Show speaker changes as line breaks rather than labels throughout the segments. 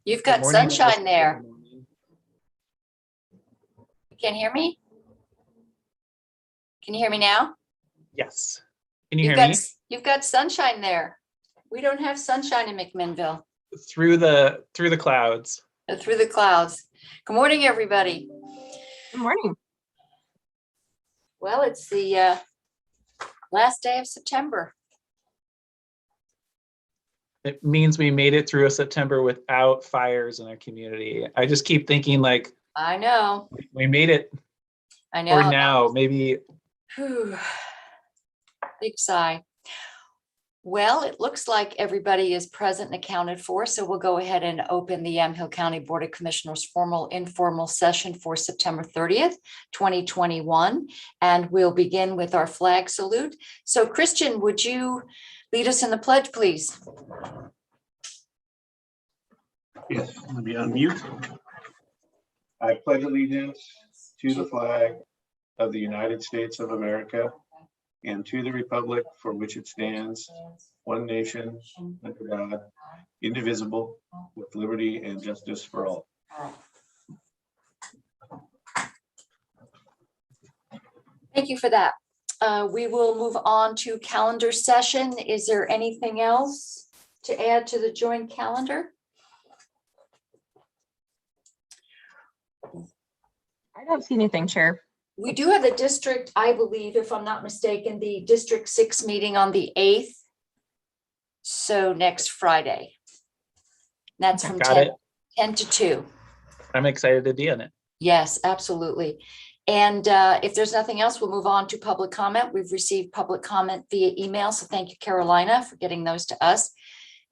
You've
Good
got
morning,
sunshine there.
Good morning.
You can't hear me? Can you hear me now?
Yes. Can you hear me?
You've got sunshine there. We don't have sunshine in McMinnville.
Through the clouds.
Through the clouds. Good morning, everybody.
Good morning.
Well, it's the last day of September.
It means we made it through a September without fires in our community. I just keep thinking like
I know.
we made it.
I know.
Or now, maybe.
Whew. Big sigh. Well, it looks like everybody is present and accounted for, so we'll go ahead and open the Yamhill County Board of Commissioners formal informal session for September 30th, 2021. And we'll begin with our flag salute. So Christian, would you lead us in the pledge, please?
Yes, let me unmute. I pledge allegiance to the flag of the United States of America and to the republic for which it stands, one nation, under God, indivisible, with liberty and justice for all.
Thank you for that. We will move on to calendar session. Is there anything else to add to the joint calendar?
I don't see anything, Chair.
We do have the district, I believe, if I'm not mistaken, the District 6 meeting on the 8th. So next Friday. That's from
Got it.
10 to 2.
I'm excited to be in it.
Yes, absolutely. And if there's nothing else, we'll move on to public comment. We've received public comment via email. So thank you, Carolina, for getting those to us.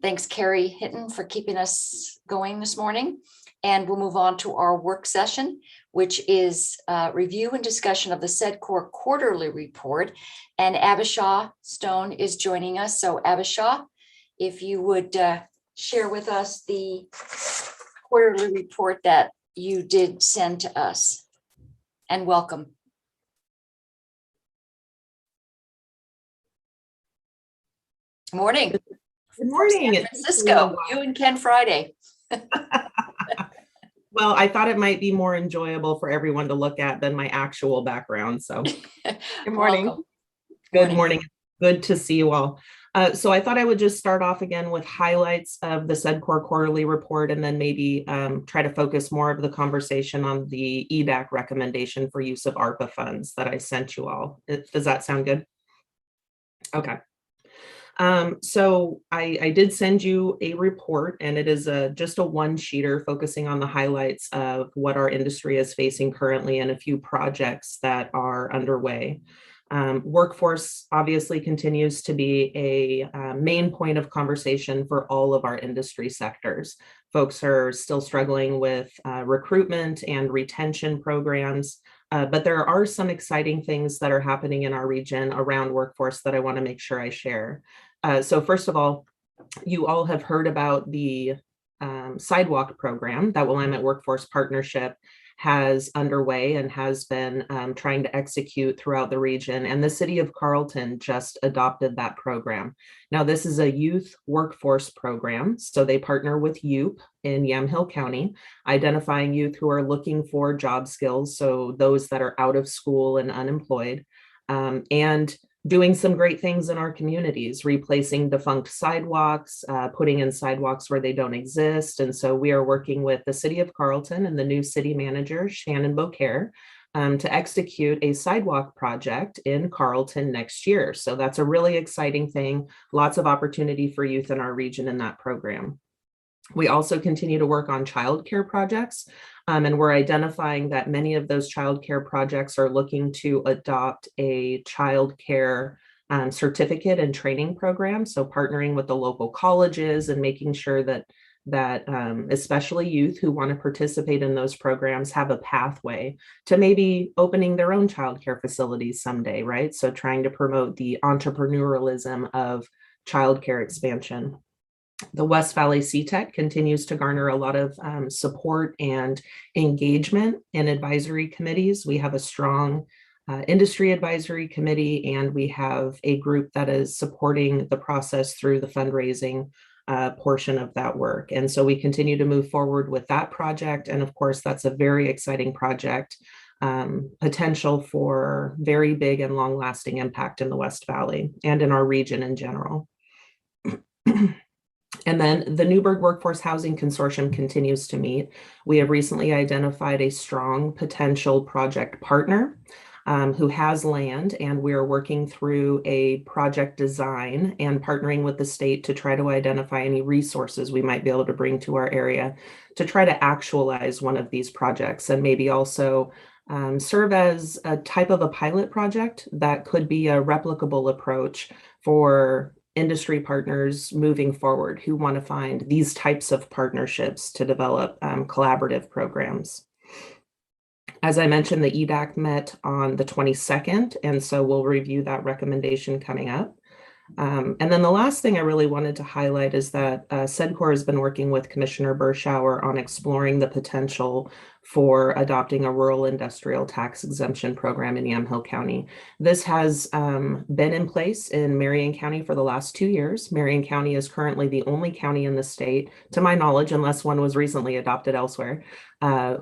Thanks, Carrie Hinton, for keeping us going this morning. And we'll move on to our work session, which is review and discussion of the SEDCOR quarterly report. And Abisha Stone is joining us. So Abisha, if you would share with us the quarterly report that you did send to us. And welcome. Morning.
Good morning.
San Francisco, you and Ken Friday.
Well, I thought it might be more enjoyable for everyone to look at than my actual background. So good morning.
Welcome.
Good morning. Good to see you all. So I thought I would just start off again with highlights of the SEDCOR quarterly report and then maybe try to focus more of the conversation on the EDAC recommendation for use of ARPA funds that I sent you all. Does that sound good? Okay. So I did send you a report, and it is just a one-sheeter focusing on the highlights of what our industry is facing currently and a few projects that are underway. Workforce obviously continues to be a main point of conversation for all of our industry sectors. Folks are still struggling with recruitment and retention programs, but there are some exciting things that are happening in our region around workforce that I want to make sure I share. So first of all, you all have heard about the Sidewalk program that Willamette Workforce Partnership has underway and has been trying to execute throughout the region. And the city of Carlton just adopted that program. Now, this is a youth workforce program. So they partner with YOUP in Yamhill County, identifying youth who are looking for job skills. So those that are out of school and unemployed, and doing some great things in our communities, replacing defunct sidewalks, putting in sidewalks where they don't exist. And so we are working with the city of Carlton and the new city manager, Shannon Beaucaire, to execute a sidewalk project in Carlton next year. So that's a really exciting thing. Lots of opportunity for youth in our region in that program. We also continue to work on childcare projects, and we're identifying that many of those childcare projects are looking to adopt a childcare certificate and training program. So partnering with the local colleges and making sure that especially youth who want to participate in those programs have a pathway to maybe opening their own childcare facilities someday, right? So trying to promote the entrepreneurialism of childcare expansion. The West Valley CTEC continues to garner a lot of support and engagement in advisory committees. We have a strong industry advisory committee, and we have a group that is supporting the process through the fundraising portion of that work. And so we continue to move forward with that project. And of course, that's a very exciting project, potential for very big and long lasting impact in the West Valley and in our region in general. And then the Newburgh Workforce Housing Consortium continues to meet. We have recently identified a strong potential project partner who has land, and we're working through a project design and partnering with the state to try to identify any resources we might be able to bring to our area to try to actualize one of these projects, and maybe also serve as a type of a pilot project that could be a replicable approach for industry partners moving forward who want to find these types of partnerships to develop collaborative programs. As I mentioned, the EDAC met on the 22nd, and so we'll review that recommendation coming up. And then the last thing I really wanted to highlight is that SEDCOR has been working with Commissioner Berschauer on exploring the potential for adopting a rural industrial tax exemption program in Yamhill County. This has been in place in Marion County for the last 2 years. Marion County is currently the only county in the state, to my knowledge, unless one was recently adopted elsewhere,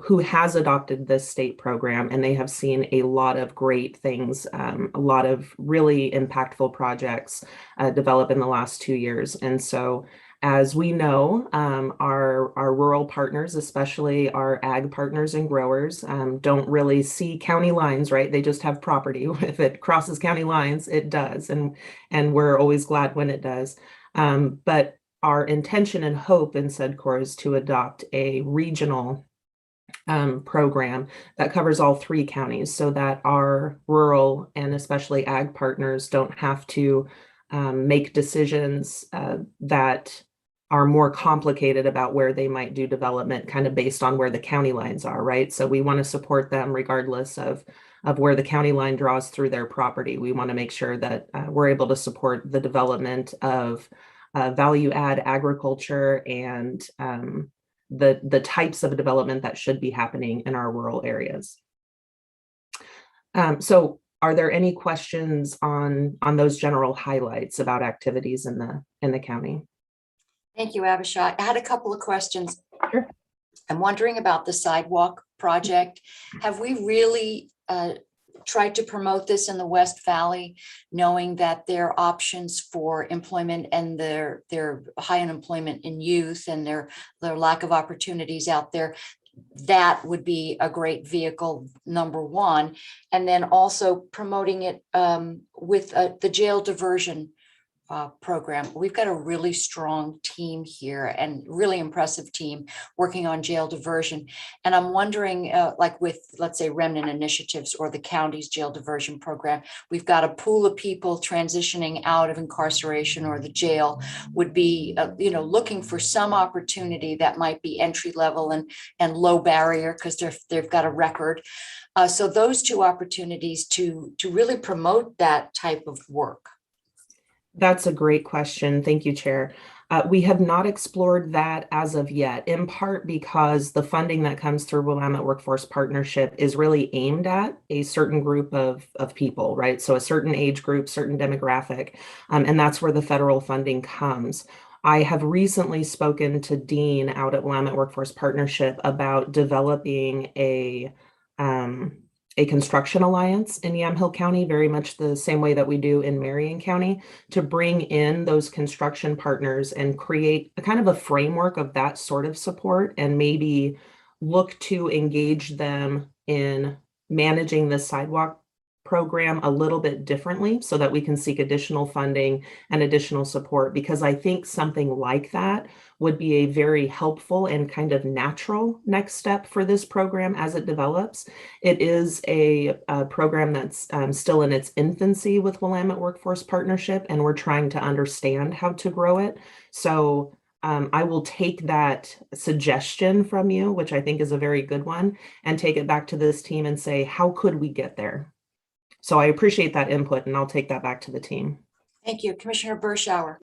who has adopted this state program, and they have seen a lot of great things, a lot of really impactful projects develop in the last 2 years. And so, as we know, our rural partners, especially our ag partners and growers, don't really see county lines, right? They just have property. If it crosses county lines, it does, and we're always glad when it does. But our intention and hope in SEDCOR is to adopt a regional program that covers all 3 counties, so that our rural and especially ag partners don't have to make decisions that are more complicated about where they might do development kind of based on where the county lines are, right? So we want to support them regardless of where the county line draws through their property. We want to make sure that we're able to support the development of value add agriculture and the types of development that should be happening in our rural areas. So are there any questions on those general highlights about activities in the county?
Thank you, Abishai. I had a couple of questions.
Sure.
I'm wondering about the Sidewalk Project. Have we really tried to promote this in the West Valley, knowing that there are options for employment and their high unemployment in youth and their lack of opportunities out there? That would be a great vehicle, number one. And then also promoting it with the jail diversion program. We've got a really strong team here and really impressive team working on jail diversion. And I'm wondering, like with, let's say, remnant initiatives or the county's jail diversion program, we've got a pool of people transitioning out of incarceration or the jail, would be, looking for some opportunity that might be entry level and low barrier because they've got a record. So those 2 opportunities to really promote that type of work.
That's a great question. Thank you, Chair. We have not explored that as of yet, in part because the funding that comes through Willamette Workforce Partnership is really aimed at a certain group of people, right? So a certain age group, certain demographic, and that's where the federal funding comes. I have recently spoken to Dean out at Willamette Workforce Partnership about developing a construction alliance in Yamhill County, very much the same way that we do in Marion County, to bring in those construction partners and create a kind of a framework of that sort of support, and maybe look to engage them in managing the sidewalk program a little bit differently so that we can seek additional funding and additional support, because I think something like that would be a very helpful and kind of natural next step for this program as it develops. It is a program that's still in its infancy with Willamette Workforce Partnership, and we're trying to understand how to grow it. So I will take that suggestion from you, which I think is a very good one, and take it back to this team and say, how could we get there? So I appreciate that input, and I'll take that back to the team.
Thank you. Commissioner Berschauer.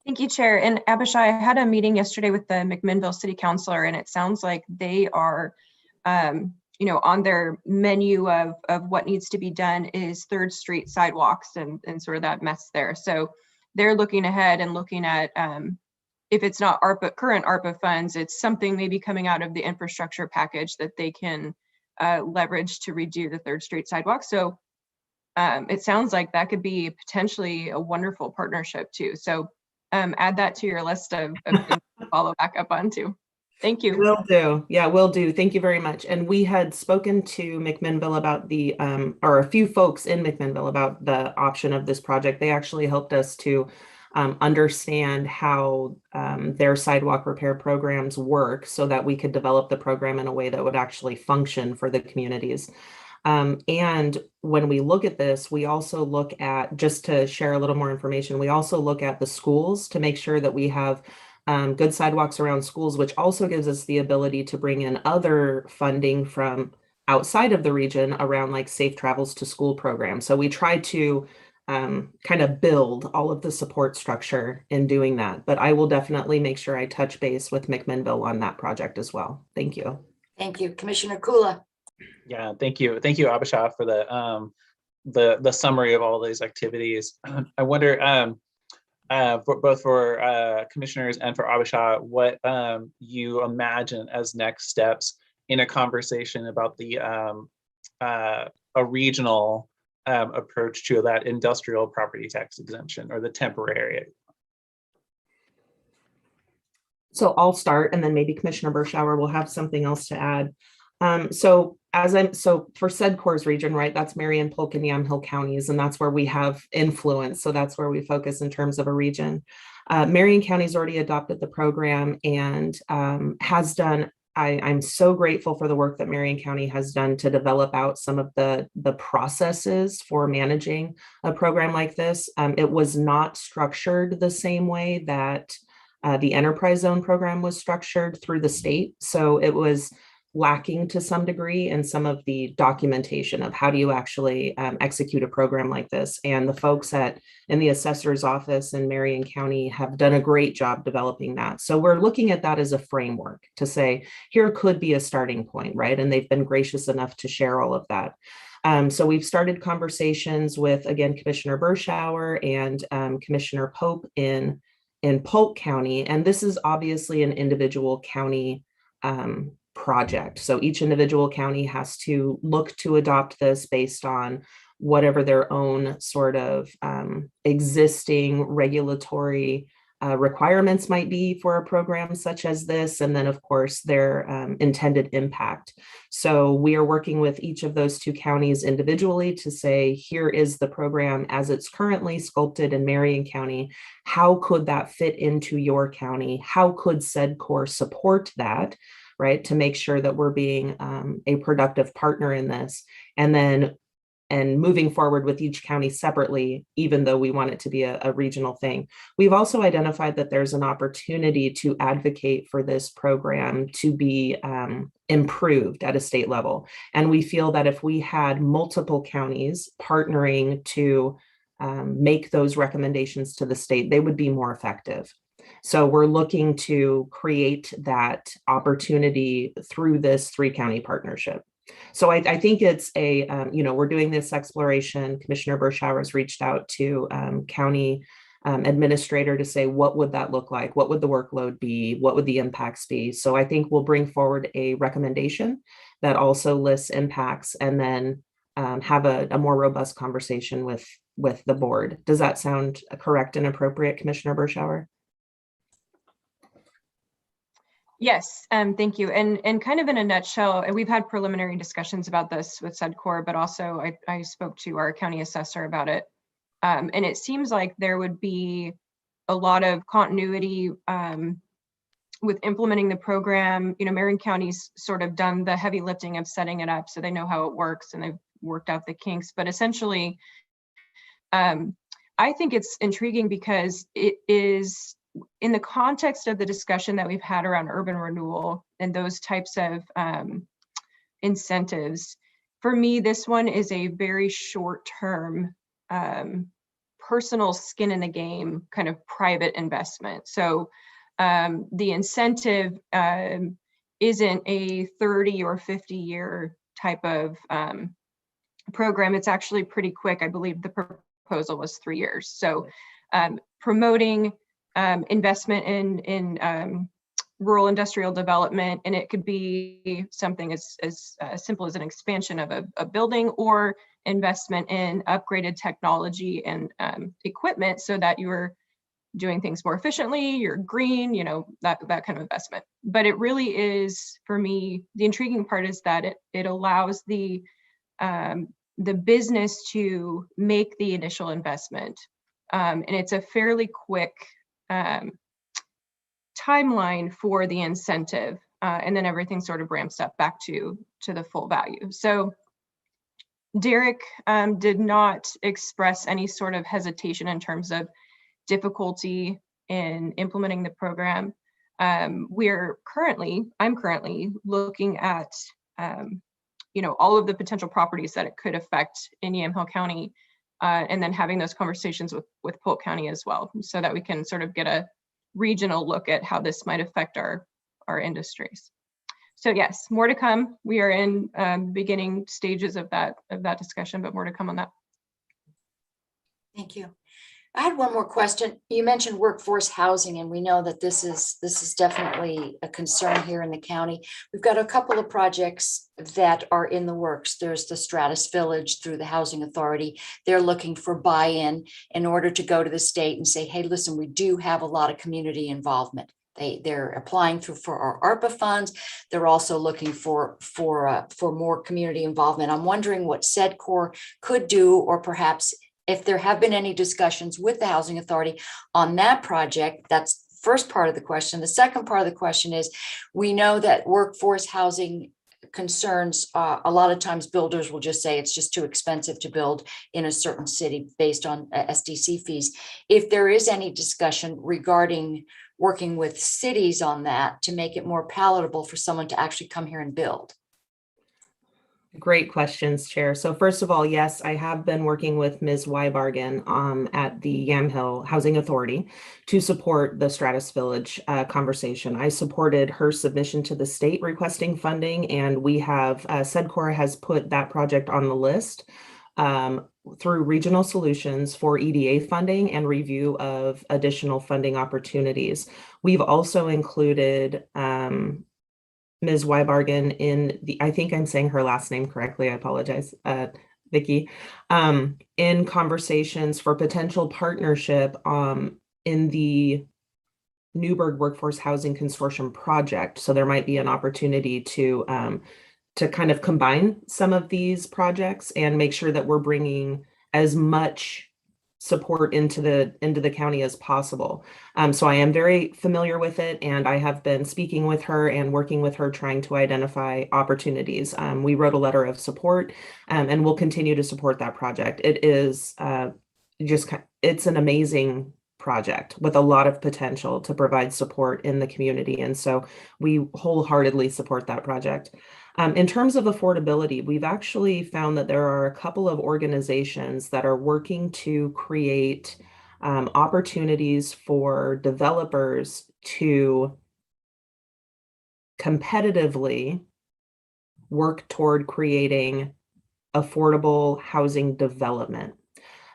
Thank you, Chair. And Abishai, I had a meeting yesterday with the McMinnville City Councilor, and it sounds like they are, on their menu of what needs to be done is 3rd Street sidewalks and sort of that mess there. So they're looking ahead and looking at if it's not ARPA, current ARPA funds, it's something maybe coming out of the infrastructure package that they can leverage to redo the 3rd Street sidewalk. So it sounds like that could be potentially a wonderful partnership too. So add that to your list of things to follow back up on too. Thank you.
Will do. Yeah, will do. Thank you very much. And we had spoken to McMinnville about the, or a few folks in McMinnville about the option of this project. They actually helped us to understand how their sidewalk repair programs work so that we could develop the program in a way that would actually function for the communities. And when we look at this, we also look at, just to share a little more information, we also look at the schools to make sure that we have good sidewalks around schools, which also gives us the ability to bring in other funding from outside of the region around like safe travels to school programs. So we try to kind of build all of the support structure in doing that. But I will definitely make sure I touch base with McMinnville on that project as well. Thank you.
Thank you. Commissioner Kula.
Yeah, thank you, Abhishek, for the summary of all these activities. I wonder, for both for commissioners and for Abhishek, what you imagine as next steps in a conversation about the a regional approach to that industrial property tax exemption or the temporary.
So I'll start, and then maybe Commissioner Bershauer will have something else to add. So for SEDCOR's region, right, that's Marion, Polk, and Yamhill counties, and that's where we have influence. So that's where we focus in terms of a region. Marion County's already adopted the program and has done, I'm so grateful for the work that Marion County has done to develop out some of the processes for managing a program like this. It was not structured the same way that the enterprise zone program was structured through the state. So it was lacking to some degree in some of the documentation of how do you actually execute a program like this. And the folks in the assessor's office in Marion County have done a great job developing that. So we're looking at that as a framework to say, here could be a starting point, right? And they've been gracious enough to share all of that. So we've started conversations with, again, Commissioner Bershauer and Commissioner Pope in Polk County. And this is obviously an individual county project. So each individual county has to look to adopt this based on whatever their own sort of existing regulatory requirements might be for a program such as this. And then of course their intended impact. So we are working with each of those two counties individually to say, here is the program as it's currently sculpted in Marion County. How could that fit into your county? How could SEDCOR support that? Right, to make sure that we're being a productive partner in this, and moving forward with each county separately, even though we want it to be a regional thing. We've also identified that there's an opportunity to advocate for this program to be improved at a state level. And we feel that if we had multiple counties partnering to make those recommendations to the state, they would be more effective. So we're looking to create that opportunity through this 3-county partnership. So I think it's we're doing this exploration. Commissioner Bershauer has reached out to county administrator to say, what would that look like? What would the workload be? What would the impacts be? So I think we'll bring forward a recommendation that also lists impacts and then have a more robust conversation with the board. Does that sound correct and appropriate, Commissioner Bershauer?
Yes, thank you. And kind of in a nutshell, and we've had preliminary discussions about this with SEDCOR, but also I spoke to our county assessor about it. And it seems like there would be a lot of continuity with implementing the program. You know, Marion County's sort of done the heavy lifting of setting it up, so they know how it works and they've worked out the kinks. But essentially, I think it's intriguing because it is, in the context of the discussion that we've had around urban renewal and those types of incentives, for me, this one is a very short-term, personal skin in the game kind of private investment. So the incentive isn't a 30 or 50-year type of program. It's actually pretty quick. I believe the proposal was 3 years. So promoting investment in rural industrial development, and it could be something as simple as an expansion of a building, or investment in upgraded technology and equipment so that you're doing things more efficiently, you're green, you know, that kind of investment. But it really is, for me, the intriguing part is that it allows the business to make the initial investment. And it's a fairly quick timeline for the incentive, and then everything sort of ramps up back to the full value. So Derek did not express any sort of hesitation in terms of difficulty in implementing the program. I'm currently looking at you know, all of the potential properties that it could affect in Yamhill County, and then having those conversations with Polk County as well, so that we can sort of get a regional look at how this might affect our industries. So yes, more to come. We are in beginning stages of that discussion, but more to come on that.
Thank you. I had one more question. You mentioned workforce housing, and we know that this is definitely a concern here in the county. We've got a couple of projects that are in the works. There's the Stratus Village through the Housing Authority. They're looking for buy-in in order to go to the state and say, hey, listen, we do have a lot of community involvement. They're applying for our ARPA funds. They're also looking for more community involvement. I'm wondering what SEDCOR could do, or perhaps if there have been any discussions with the Housing Authority on that project. That's the first part of the question. The second part of the question is, we know that workforce housing concerns, a lot of times builders will just say it's just too expensive to build in a certain city based on SDC fees. If there is any discussion regarding working with cities on that to make it more palatable for someone to actually come here and build.
Great questions, Chair. So first of all, yes, I have been working with Ms. Weibargen at the Yamhill Housing Authority to support the Stratus Village conversation. I supported her submission to the state requesting funding, and we have, SEDCOR has put that project on the list through Regional Solutions for EDA funding and review of additional funding opportunities. We've also included Ms. Weibargen in the, I think I'm saying her last name correctly, I apologize, Vicki, in conversations for potential partnership in the Newburgh Workforce Housing Consortium project. So there might be an opportunity to kind of combine some of these projects and make sure that we're bringing as much support into the county as possible. So I am very familiar with it, and I have been speaking with her and working with her trying to identify opportunities. We wrote a letter of support, and we'll continue to support that project. It is it's an amazing project with a lot of potential to provide support in the community, and so we wholeheartedly support that project. In terms of affordability, we've actually found that there are a couple of organizations that are working to create opportunities for developers to competitively work toward creating affordable housing development.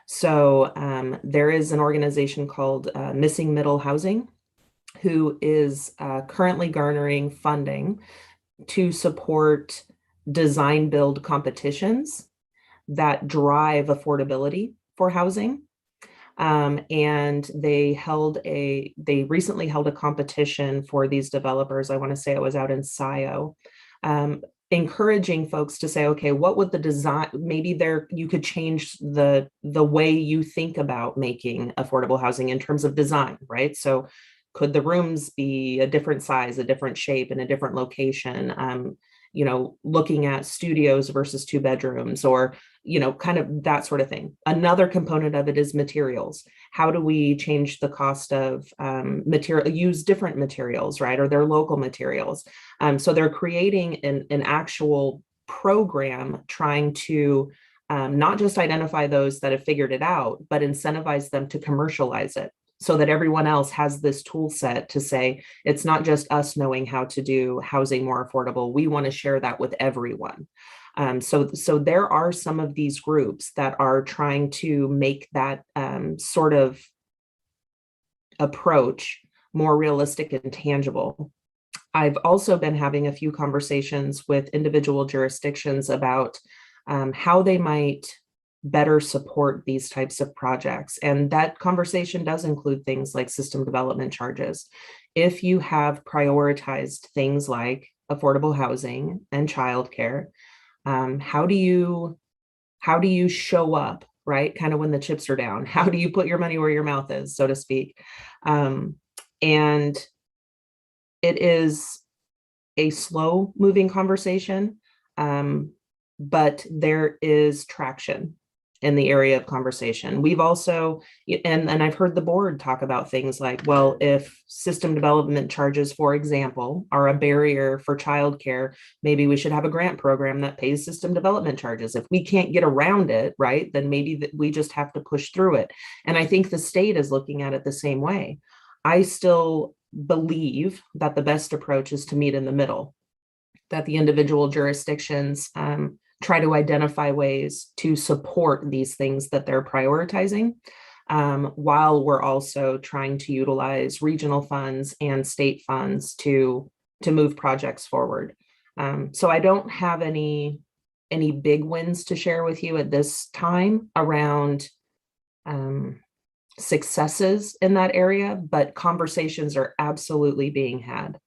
So there is an organization called Missing Middle Housing, who is currently garnering funding to support design build competitions that drive affordability for housing. And they recently held a competition for these developers. I want to say it was out in SIO, encouraging folks to say, okay, what would the design, maybe you could change the way you think about making affordable housing in terms of design, right? So could the rooms be a different size, a different shape, and a different location? You know, looking at studios versus 2 bedrooms, or, you know, kind of that sort of thing. Another component of it is materials. How do we change the cost of use different materials, right? Or their local materials. So they're creating an actual program trying to not just identify those that have figured it out, but incentivize them to commercialize it, so that everyone else has this tool set to say, it's not just us knowing how to do housing more affordable. We want to share that with everyone. So there are some of these groups that are trying to make that sort of approach more realistic and tangible. I've also been having a few conversations with individual jurisdictions about how they might better support these types of projects. And that conversation does include things like system development charges. If you have prioritized things like affordable housing and childcare, how do you show up, right? Kind of when the chips are down, how do you put your money where your mouth is, so to speak? And it is a slow moving conversation, but there is traction in the area of conversation. We've also, and I've heard the board talk about things like, well, if system development charges, for example, are a barrier for childcare, maybe we should have a grant program that pays system development charges. If we can't get around it, right, then maybe we just have to push through it. And I think the state is looking at it the same way. I still believe that the best approach is to meet in the middle, that the individual jurisdictions try to identify ways to support these things that they're prioritizing, while we're also trying to utilize regional funds and state funds to move projects forward. So I don't have any big wins to share with you at this time around successes in that area, but conversations are absolutely being had.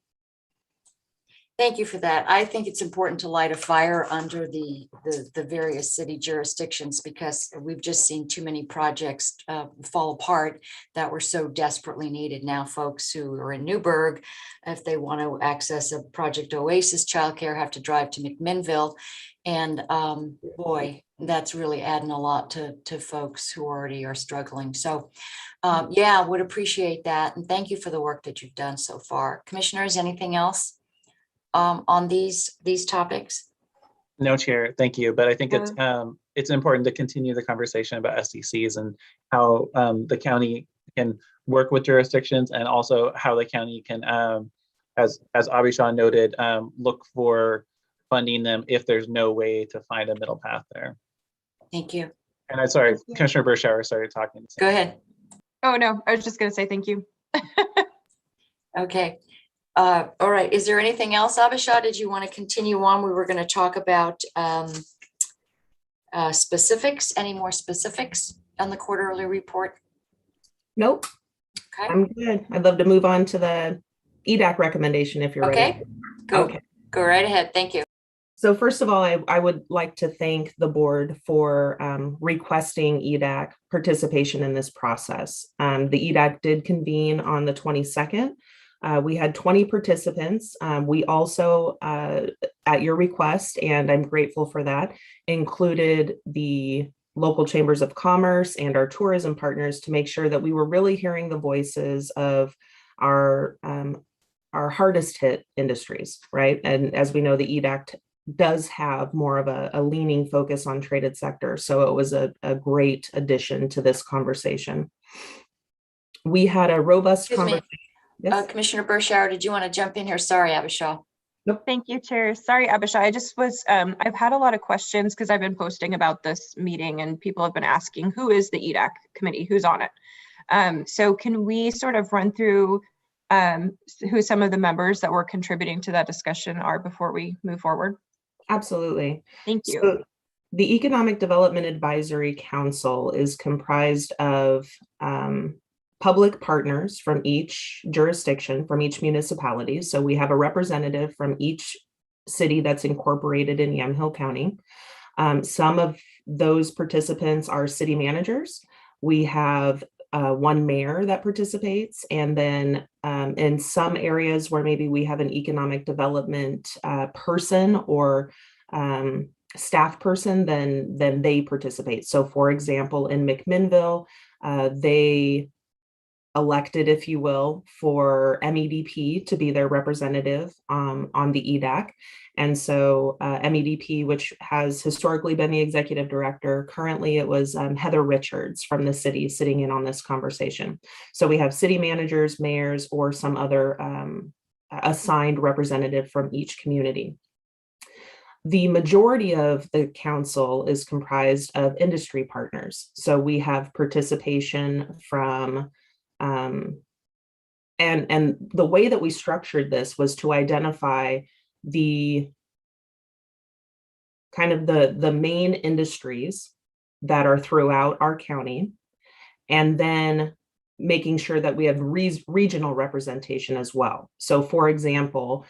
Thank you for that. I think it's important to light a fire under the various city jurisdictions, because we've just seen too many projects fall apart that were so desperately needed. Now folks who are in Newburgh, if they want to access a Project Oasis childcare, have to drive to McMinnville. And boy, that's really adding a lot to folks who already are struggling. So yeah, would appreciate that. And thank you for the work that you've done so far. Commissioners, anything else on these topics?
No, Chair, thank you. But I think it's important to continue the conversation about SDCs and how the county can work with jurisdictions, and also how the county can, as Abhishan noted, look for funding them if there's no way to find a middle path there.
Thank you.
And I'm sorry, Commissioner Bershauer started talking.
Go ahead.
Oh, no, I was just going to say thank you.
Okay. All right. Is there anything else, Abhishan? Did you want to continue on? We were going to talk about specifics. Any more specifics on the quarterly report?
Nope.
Okay.
I'm good. I'd love to move on to the EDAC recommendation if you're ready.
Okay. Go.
Okay.
Go right ahead. Thank you.
So first of all, I would like to thank the board for requesting EDAC participation in this process. The EDAC did convene on the 22nd. We had 20 participants. We also, at your request, and I'm grateful for that, included the local chambers of commerce and our tourism partners to make sure that we were really hearing the voices of our hardest hit industries, right? And as we know, the EDAC does have more of a leaning focus on traded sector. So it was a great addition to this conversation. We had a robust conversation. Yes.
Commissioner Bershauer, did you want to jump in here? Sorry, Abhishan.
Nope.
Thank you, Chair. Sorry, Abhishan. I just was, I've had a lot of questions because I've been posting about this meeting and people have been asking, who is the EDAC committee? Who's on it? So can we sort of run through who some of the members that were contributing to that discussion are before we move forward?
Absolutely.
Thank you.
So the Economic Development Advisory Council is comprised of public partners from each jurisdiction, from each municipality. So we have a representative from each city that's incorporated in Yamhill County. Some of those participants are city managers. We have one mayor that participates, and then in some areas where maybe we have an economic development person or staff person, then they participate. So for example, in McMinnville, they elected, if you will, for MEDP to be their representative on the EDAC. And so MEDP, which has historically been the executive director, currently it was Heather Richards from the city sitting in on this conversation. So we have city managers, mayors, or some other assigned representative from each community. The majority of the council is comprised of industry partners. So we have participation from and the way that we structured this was to identify the kind of the main industries that are throughout our county, and then making sure that we have regional representation as well. So for example,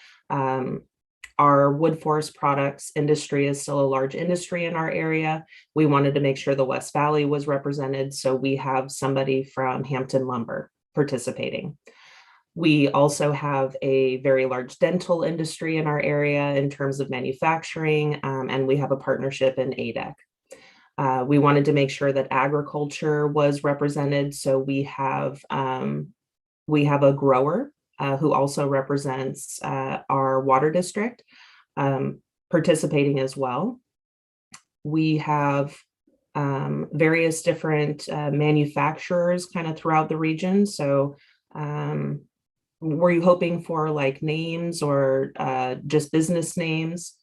our wood forest products industry is still a large industry in our area. We wanted to make sure the West Valley was represented, so we have somebody from Hampton Lumber participating. We also have a very large dental industry in our area in terms of manufacturing, and we have a partnership in ADEC. We wanted to make sure that agriculture was represented, so we have a grower who also represents our water district participating as well. We have various different manufacturers kind of throughout the region. So were you hoping for like names or just business names?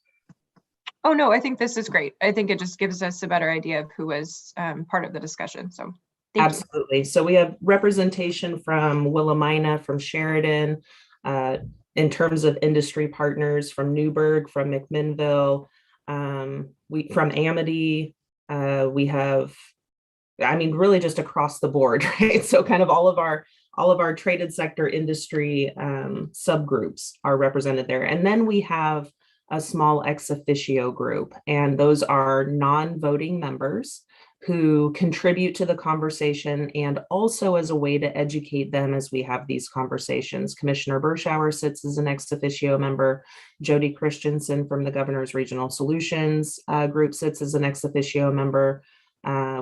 Oh, no, I think this is great. I think it just gives us a better idea of who was part of the discussion. So thank
Absolutely. You. So we have representation from Willamina, from Sheridan, in terms of industry partners from Newburgh, from McMinnville, from Amity. We have, I mean, really just across the board, right? So kind of all of our traded sector industry subgroups are represented there. And then we have a small ex officio group, and those are non-voting members who contribute to the conversation and also as a way to educate them as we have these conversations. Commissioner Bershauer sits as an ex officio member. Jody Christensen from the Governor's Regional Solutions group sits as an ex officio member.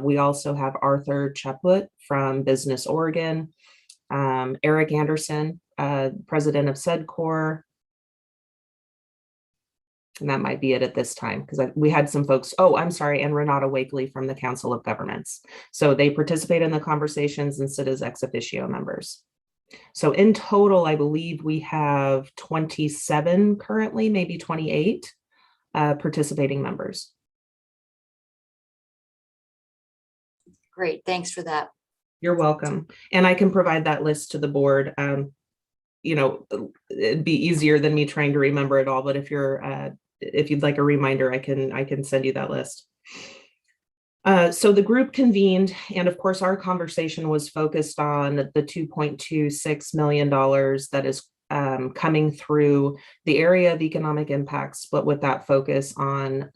We also have Arthur Cheput from Business Oregon, Eric Anderson, president of SEDCOR. And that might be it at this time, because we had some folks, and Renata Wakely from the Council of Governments. So they participate in the conversations and sit as ex officio members. So in total, I believe we have 27 currently, maybe 28 participating members.
Great, thanks for that.
You're welcome. And I can provide that list to the board. It'd be easier than me trying to remember it all, but if you'd like a reminder, I can send you that list. So the group convened, and of course our conversation was focused on the $2.26 million that is coming through the area of economic impacts, but with that focus on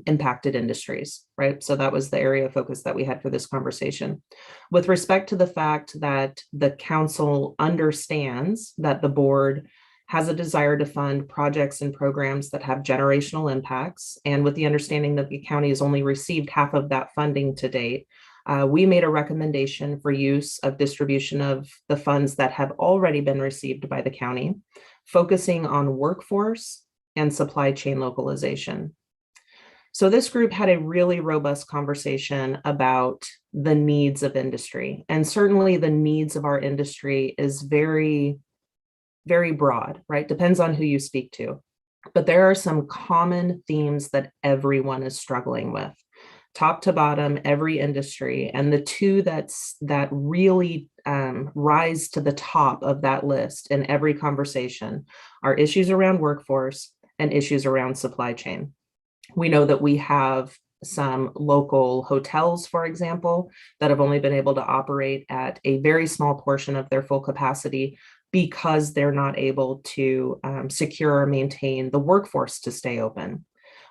impacted industries, right? So that was the area of focus that we had for this conversation. With respect to the fact that the council understands that the board has a desire to fund projects and programs that have generational impacts, and with the understanding that the county has only received half of that funding to date, we made a recommendation for use of distribution of the funds that have already been received by the county, focusing on workforce and supply chain localization. So this group had a really robust conversation about the needs of industry, and certainly the needs of our industry is very, very broad, right? Depends on who you speak to. But there are some common themes that everyone is struggling with, top to bottom, every industry. And the two that really rise to the top of that list in every conversation are issues around workforce and issues around supply chain. We know that we have some local hotels, for example, that have only been able to operate at a very small portion of their full capacity because they're not able to secure or maintain the workforce to stay open.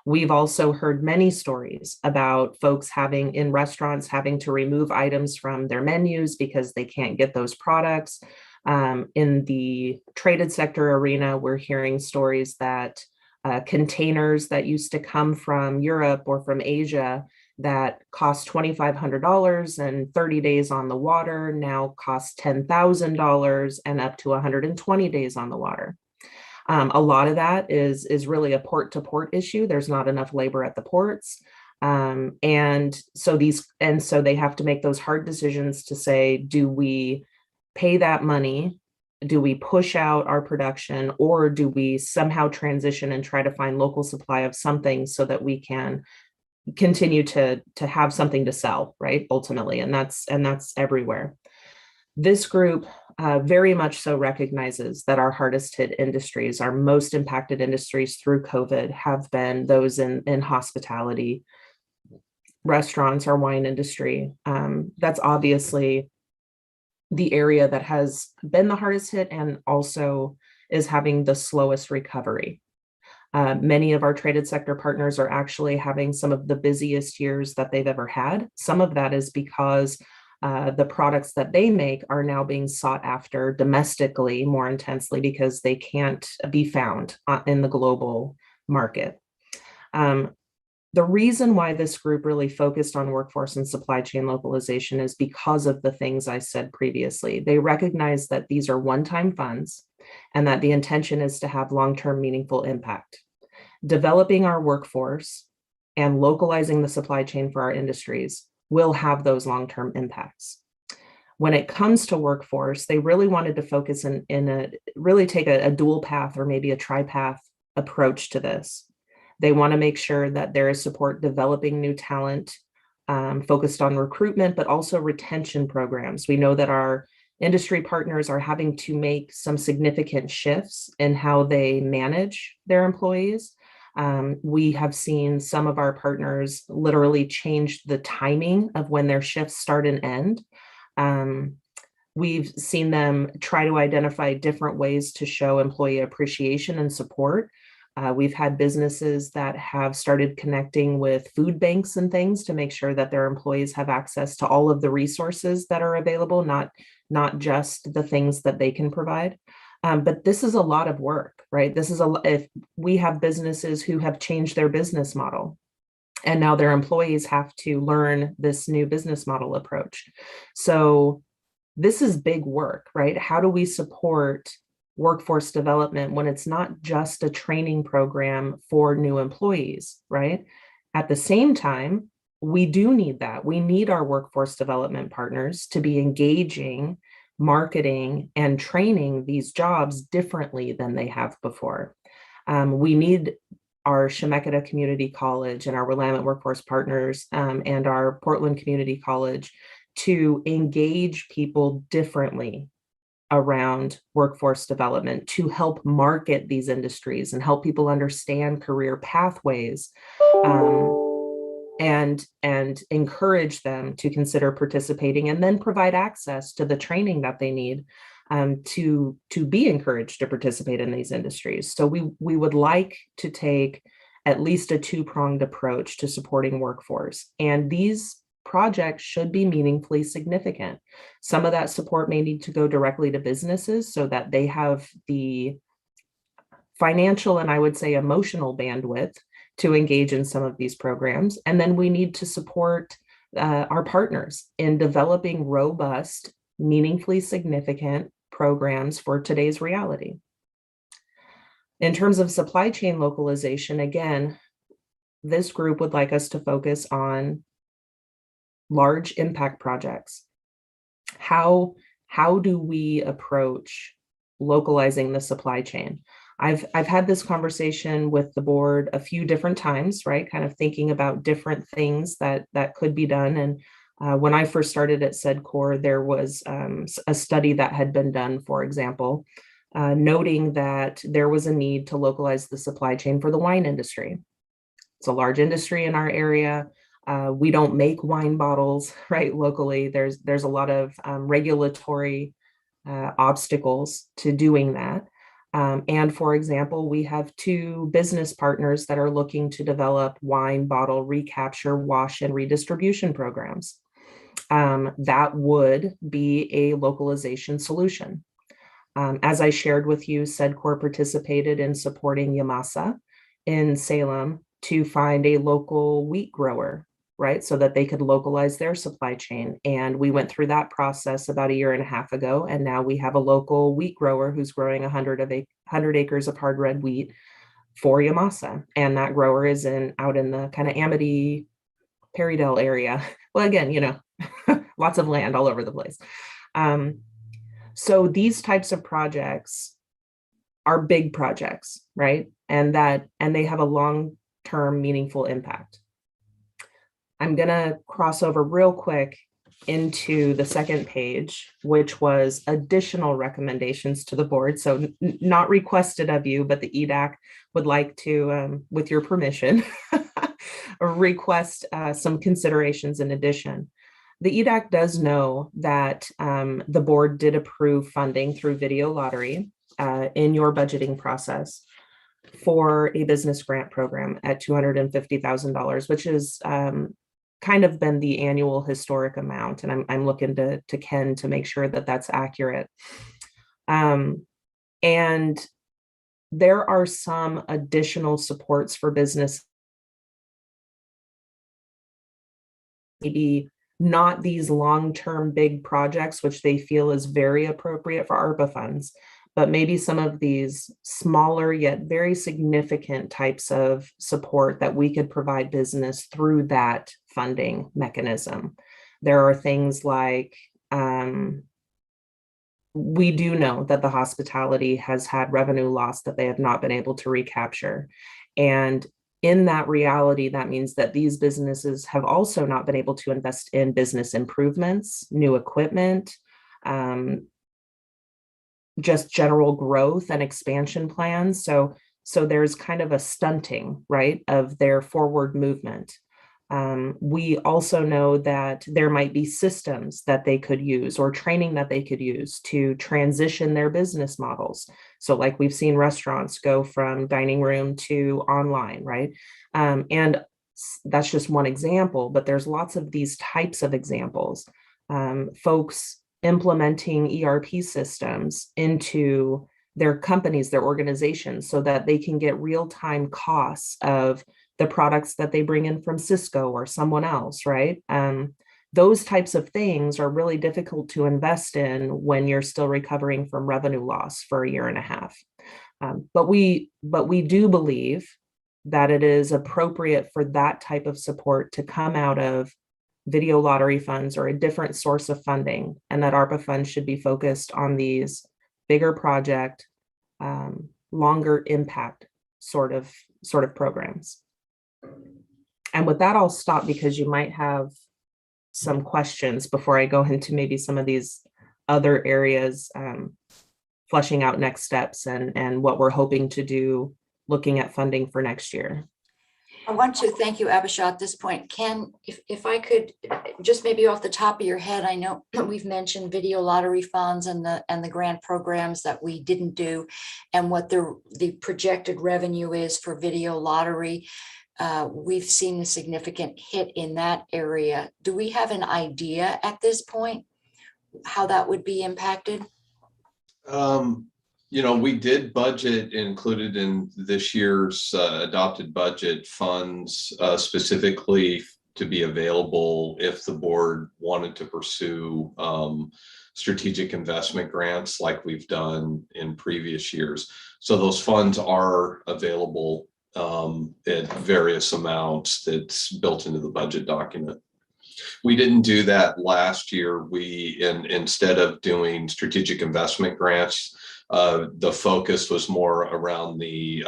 We've also heard many stories about folks in restaurants having to remove items from their menus because they can't get those products. In the traded sector arena, we're hearing stories that containers that used to come from Europe or from Asia that cost $2,500 and 30 days on the water now cost $10,000 and up to 120 days on the water. A lot of that is really a port to port issue. There's not enough labor at the ports. And so they have to make those hard decisions to say, do we pay that money? Do we push out our production, or do we somehow transition and try to find local supply of something so that we can continue to have something to sell, right? Ultimately, and that's everywhere. This group very much so recognizes that our hardest hit industries, our most impacted industries through COVID, have been those in hospitality, restaurants, our wine industry. That's obviously the area that has been the hardest hit and also is having the slowest recovery. Many of our traded sector partners are actually having some of the busiest years that they've ever had. Some of that is because the products that they make are now being sought after domestically more intensely because they can't be found in the global market. The reason why this group really focused on workforce and supply chain localization is because of the things I said previously. They recognize that these are one-time funds and that the intention is to have long-term meaningful impact. Developing our workforce and localizing the supply chain for our industries will have those long-term impacts. When it comes to workforce, they really wanted to focus really take a dual path or maybe a tri-path approach to this. They want to make sure that there is support developing new talent, focused on recruitment, but also retention programs. We know that our industry partners are having to make some significant shifts in how they manage their employees. We have seen some of our partners literally change the timing of when their shifts start and end. We've seen them try to identify different ways to show employee appreciation and support. We've had businesses that have started connecting with food banks and things to make sure that their employees have access to all of the resources that are available, not just the things that they can provide. But this is a lot of work, right? If we have businesses who have changed their business model and now their employees have to learn this new business model approach. So this is big work, right? How do we support workforce development when it's not just a training program for new employees, right? At the same time, we do need that. We need our workforce development partners to be engaging, marketing, and training these jobs differently than they have before. We need our Chemeketa Community College and our Willamette Workforce Partners and our Portland Community College to engage people differently around workforce development, to help market these industries and help people understand career pathways, and encourage them to consider participating, and then provide access to the training that they need to be encouraged to participate in these industries. So we would like to take at least a two-pronged approach to supporting workforce, and these projects should be meaningfully significant. Some of that support may need to go directly to businesses so that they have the financial and I would say emotional bandwidth to engage in some of these programs. And then we need to support our partners in developing robust, meaningfully significant programs for today's reality. In terms of supply chain localization, again, this group would like us to focus on large impact projects. How do we approach localizing the supply chain? I've had this conversation with the board a few different times, right? Kind of thinking about different things that could be done. And when I first started at SEDCOR, there was a study that had been done, for example, noting that there was a need to localize the supply chain for the wine industry. It's a large industry in our area. We don't make wine bottles, right, locally. There's a lot of regulatory obstacles to doing that. And for example, we have two business partners that are looking to develop wine bottle recapture, wash, and redistribution programs. That would be a localization solution. As I shared with you, SEDCOR participated in supporting Yamasa in Salem to find a local wheat grower, right, so that they could localize their supply chain. And we went through that process about a year and a half ago, and now we have a local wheat grower who's growing 100 acres of hard red wheat for Yamasa. And that grower is out in the kind of Amity, Perrydale area. Well, again, lots of land all over the place. So these types of projects are big projects, right? And they have a long-term meaningful impact. I'm going to cross over real quick into the second page, which was additional recommendations to the board. So not requested of you, but the EDAC would like to, with your permission, request some considerations in addition. The EDAC does know that the board did approve funding through video lottery in your budgeting process for a business grant program at $250,000, which is kind of been the annual historic amount. And I'm looking to Ken to make sure that that's accurate. And there are some additional supports for business, maybe not these long-term big projects, which they feel is very appropriate for ARPA funds, but maybe some of these smaller yet very significant types of support that we could provide business through that funding mechanism. There are things like, we do know that the hospitality has had revenue loss that they have not been able to recapture. And in that reality, that means that these businesses have also not been able to invest in business improvements, new equipment, just general growth and expansion plans. So there's kind of a stunting, right, of their forward movement. We also know that there might be systems that they could use or training that they could use to transition their business models. So like we've seen restaurants go from dining room to online, right? And that's just one example, but there's lots of these types of examples. Folks implementing ERP systems into their companies, their organizations, so that they can get real-time costs of the products that they bring in from Cisco or someone else, right? Those types of things are really difficult to invest in when you're still recovering from revenue loss for a year and a half. But we do believe that it is appropriate for that type of support to come out of video lottery funds or a different source of funding, and that ARPA funds should be focused on these bigger project, longer impact sort of programs. And with that, I'll stop because you might have some questions before I go into maybe some of these other areas, fleshing out next steps and what we're hoping to do, looking at funding for next year.
I want to thank you, Abisha, at this point. Ken, if I could, just maybe off the top of your head, I know we've mentioned video lottery funds and the grant programs that we didn't do and what the projected revenue is for video lottery. We've seen a significant hit in that area. Do we have an idea at this point how that would be impacted?
We did budget included in this year's adopted budget funds specifically to be available if the board wanted to pursue strategic investment grants like we've done in previous years. So those funds are available at various amounts that's built into the budget document. We didn't do that last year. Instead of doing strategic investment grants, the focus was more around the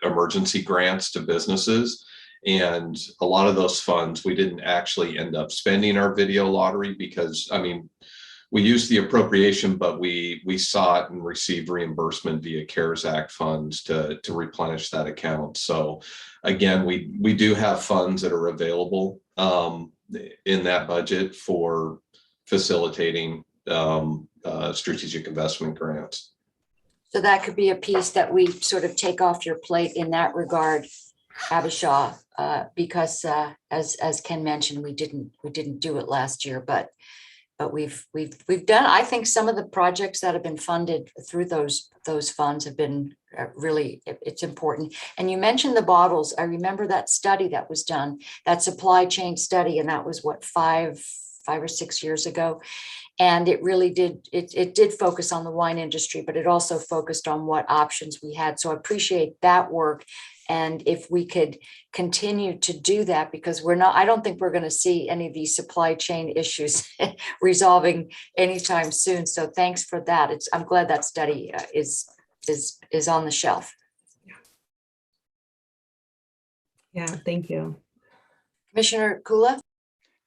emergency grants to businesses. And a lot of those funds, we didn't actually end up spending our video lottery because, we used the appropriation, but we sought and received reimbursement via CARES Act funds to replenish that account. So again, we do have funds that are available in that budget for facilitating strategic investment grants.
So that could be a piece that we sort of take off your plate in that regard, Abisha, because as Ken mentioned, we didn't do it last year, but we've done, I think some of the projects that have been funded through those funds have been really, it's important. And you mentioned the bottles. I remember that study that was done, that supply chain study, and that was what, five or 6 years ago. And it really did focus on the wine industry, but it also focused on what options we had. So I appreciate that work. And if we could continue to do that, because I don't think we're going to see any of these supply chain issues resolving anytime soon. So thanks for that. I'm glad that study is on the shelf.
Yeah, thank you.
Commissioner Kula?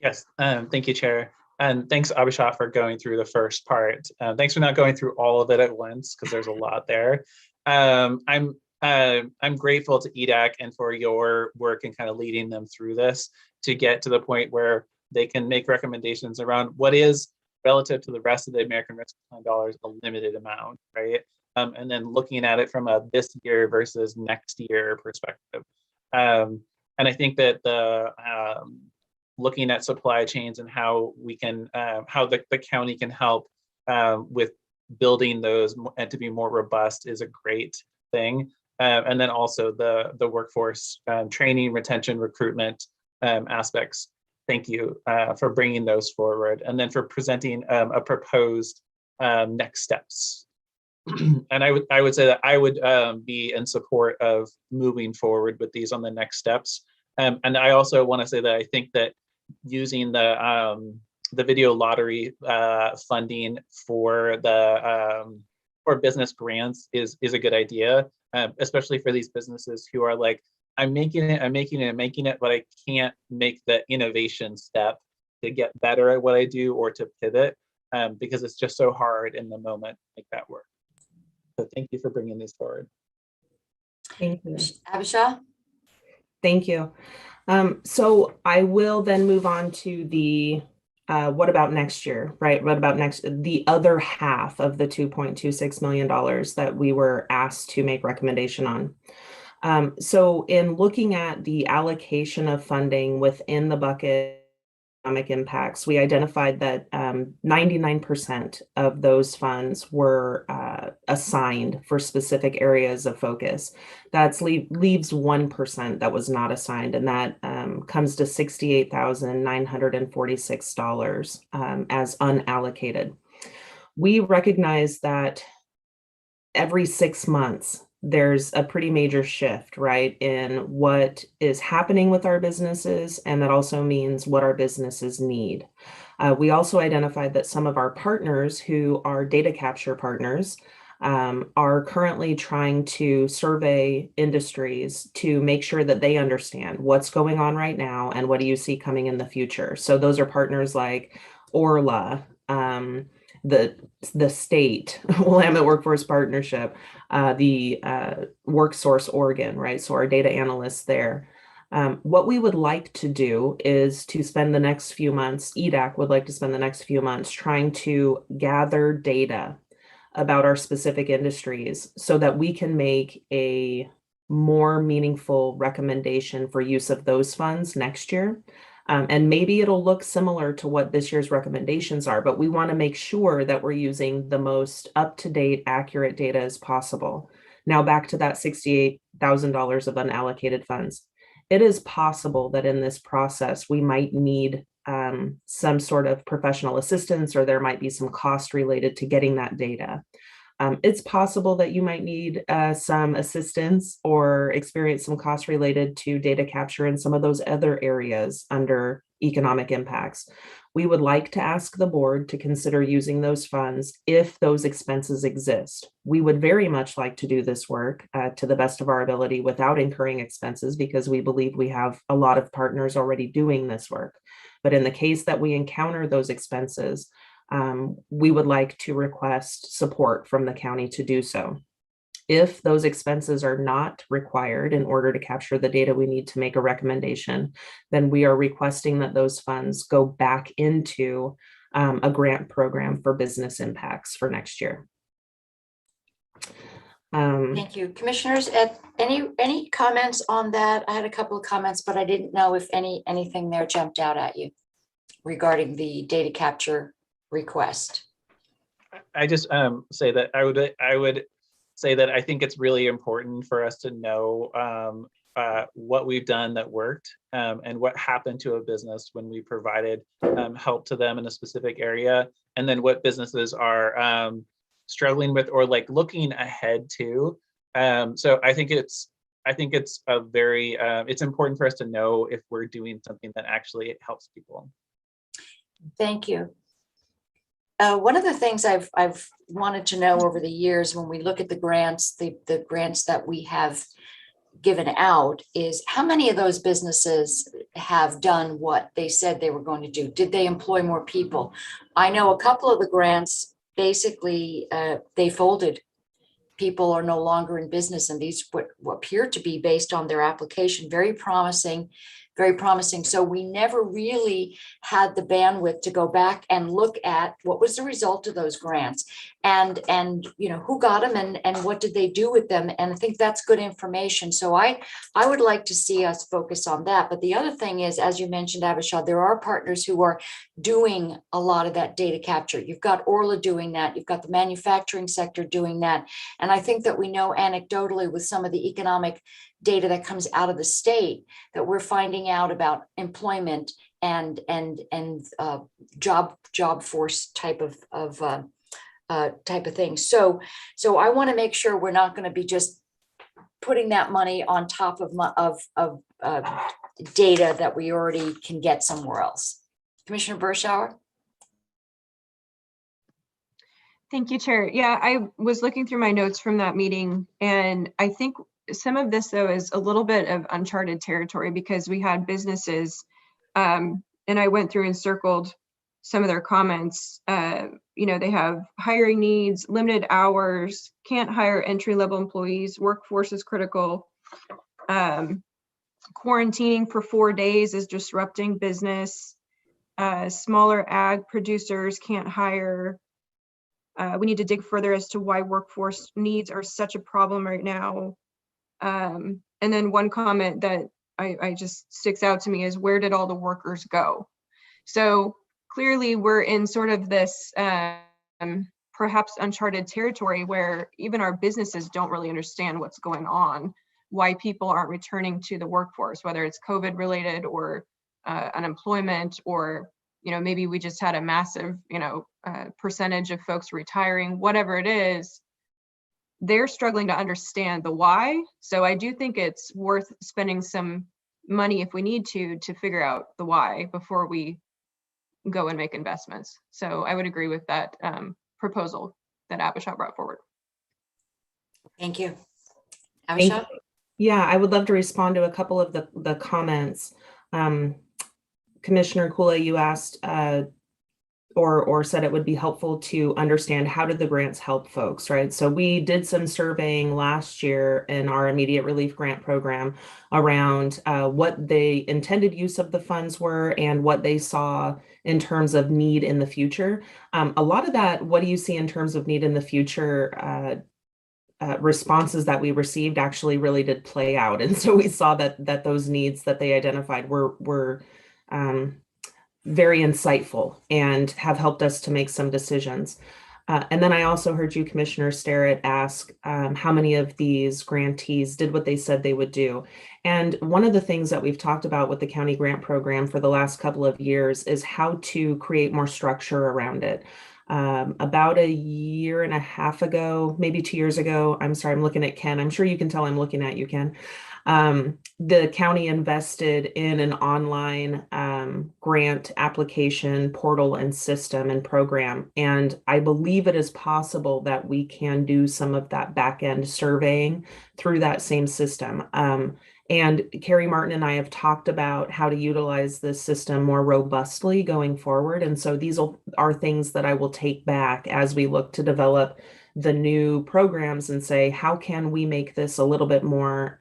Yes, thank you, Chair. And thanks, Abhishek, for going through the first part. Thanks for not going through all of it at once, because there's a lot there. I'm grateful to EDAC and for your work and kind of leading them through this to get to the point where they can make recommendations around what is, relative to the rest of the American Rescue Plan dollars, a limited amount, right? And then looking at it from a this year versus next year perspective. And I think that the looking at supply chains and how we can, how the county can help with building those and to be more robust is a great thing. And then also the workforce training, retention, recruitment aspects. Thank you for bringing those forward, and then for presenting a proposed next steps. And I would say that I would be in support of moving forward with these on the next steps. And I also want to say that I think that using the video lottery funding for the for business grants is a good idea, especially for these businesses who are like, I'm making it, but I can't make the innovation step to get better at what I do or to pivot because it's just so hard in the moment to make that work. So thank you for bringing these forward.
Thank you.
Abhishek?
Thank you. So I will then move on to the what about next year, right? What about the other half of the $2.26 million that we were asked to make recommendation on. So in looking at the allocation of funding within the bucket economic impacts, we identified that 99% of those funds were assigned for specific areas of focus. That leaves 1% that was not assigned, and that comes to $68,946 as unallocated. We recognize that every 6 months, there's a pretty major shift, right, in what is happening with our businesses, and that also means what our businesses need. We also identified that some of our partners who are data capture partners are currently trying to survey industries to make sure that they understand what's going on right now and what do you see coming in the future. So those are partners like Orla, the state, Willamette Workforce Partnership, the WorkSource Oregon, right? So our data analysts there. What we would like to do is to spend the next few months, EDAC would like to spend the next few months trying to gather data about our specific industries so that we can make a more meaningful recommendation for use of those funds next year. And maybe it'll look similar to what this year's recommendations are, but we want to make sure that we're using the most up-to-date, accurate data as possible. Now back to that $68,000 of unallocated funds. It is possible that in this process, we might need some sort of professional assistance, or there might be some cost related to getting that data. It's possible that you might need some assistance or experience some costs related to data capture in some of those other areas under economic impacts. We would like to ask the board to consider using those funds if those expenses exist. We would very much like to do this work to the best of our ability without incurring expenses, because we believe we have a lot of partners already doing this work. But in the case that we encounter those expenses, we would like to request support from the county to do so. If those expenses are not required in order to capture the data we need to make a recommendation, then we are requesting that those funds go back into a grant program for business impacts for next year.
Thank you. Commissioners, any comments on that? I had a couple of comments, but I didn't know if anything there jumped out at you regarding the data capture request.
I just say that I would say that I think it's really important for us to know what we've done that worked and what happened to a business when we provided help to them in a specific area, and then what businesses are struggling with or like looking ahead to. So I think it's a very it's important for us to know if we're doing something that actually helps people.
Thank you. One of the things I've wanted to know over the years when we look at the grants, the grants that we have given out is how many of those businesses have done what they said they were going to do? Did they employ more people? I know a couple of the grants, basically, they folded. People are no longer in business, and these what appear to be, based on their application, very promising, very promising. So we never really had the bandwidth to go back and look at what was the result of those grants, and who got them, and what did they do with them. And I think that's good information. So I would like to see us focus on that. But the other thing is, as you mentioned, Abhishek, there are partners who are doing a lot of that data capture. You've got Orla doing that. You've got the manufacturing sector doing that. And I think that we know anecdotally with some of the economic data that comes out of the state that we're finding out about employment and job force type of thing. So I want to make sure we're not going to be just putting that money on top of data that we already can get somewhere else. Commissioner Bershauer?
Thank you, Chair. Yeah, I was looking through my notes from that meeting, and I think some of this, though, is a little bit of uncharted territory because we had businesses, and I went through and circled some of their comments. They have hiring needs, limited hours, can't hire entry-level employees, workforce is critical. Quarantining for 4 days is disrupting business. Smaller ag producers can't hire. We need to dig further as to why workforce needs are such a problem right now. And then one comment that I just sticks out to me is, where did all the workers go? So clearly we're in sort of this perhaps uncharted territory where even our businesses don't really understand what's going on, why people aren't returning to the workforce, whether it's COVID related or unemployment, or maybe we just had a massive percentage of folks retiring, whatever it is. They're struggling to understand the why. So I do think it's worth spending some money if we need to figure out the why before we go and make investments. So I would agree with that proposal that Abhishek brought forward.
Thank you.
Thank
Abhishek?
you. Yeah, I would love to respond to a couple of the comments. Commissioner Kula, you asked or said it would be helpful to understand how did the grants help folks, right? So we did some surveying last year in our immediate relief grant program around what the intended use of the funds were and what they saw in terms of need in the future. A lot of that, what do you see in terms of need in the future, responses that we received actually really did play out. And so we saw that those needs that they identified were very insightful and have helped us to make some decisions. And then I also heard you, Commissioner Starrett, ask how many of these grantees did what they said they would do. And one of the things that we've talked about with the county grant program for the last couple of years is how to create more structure around it. About a year and a half ago, maybe 2 years ago, I'm sorry, I'm looking at Ken. I'm sure you can tell I'm looking at you, Ken. The county invested in an online grant application portal and system and program. And I believe it is possible that we can do some of that back end surveying through that same system. And Carrie Martin and I have talked about how to utilize this system more robustly going forward. And so these are things that I will take back as we look to develop the new programs and say, how can we make this a little bit more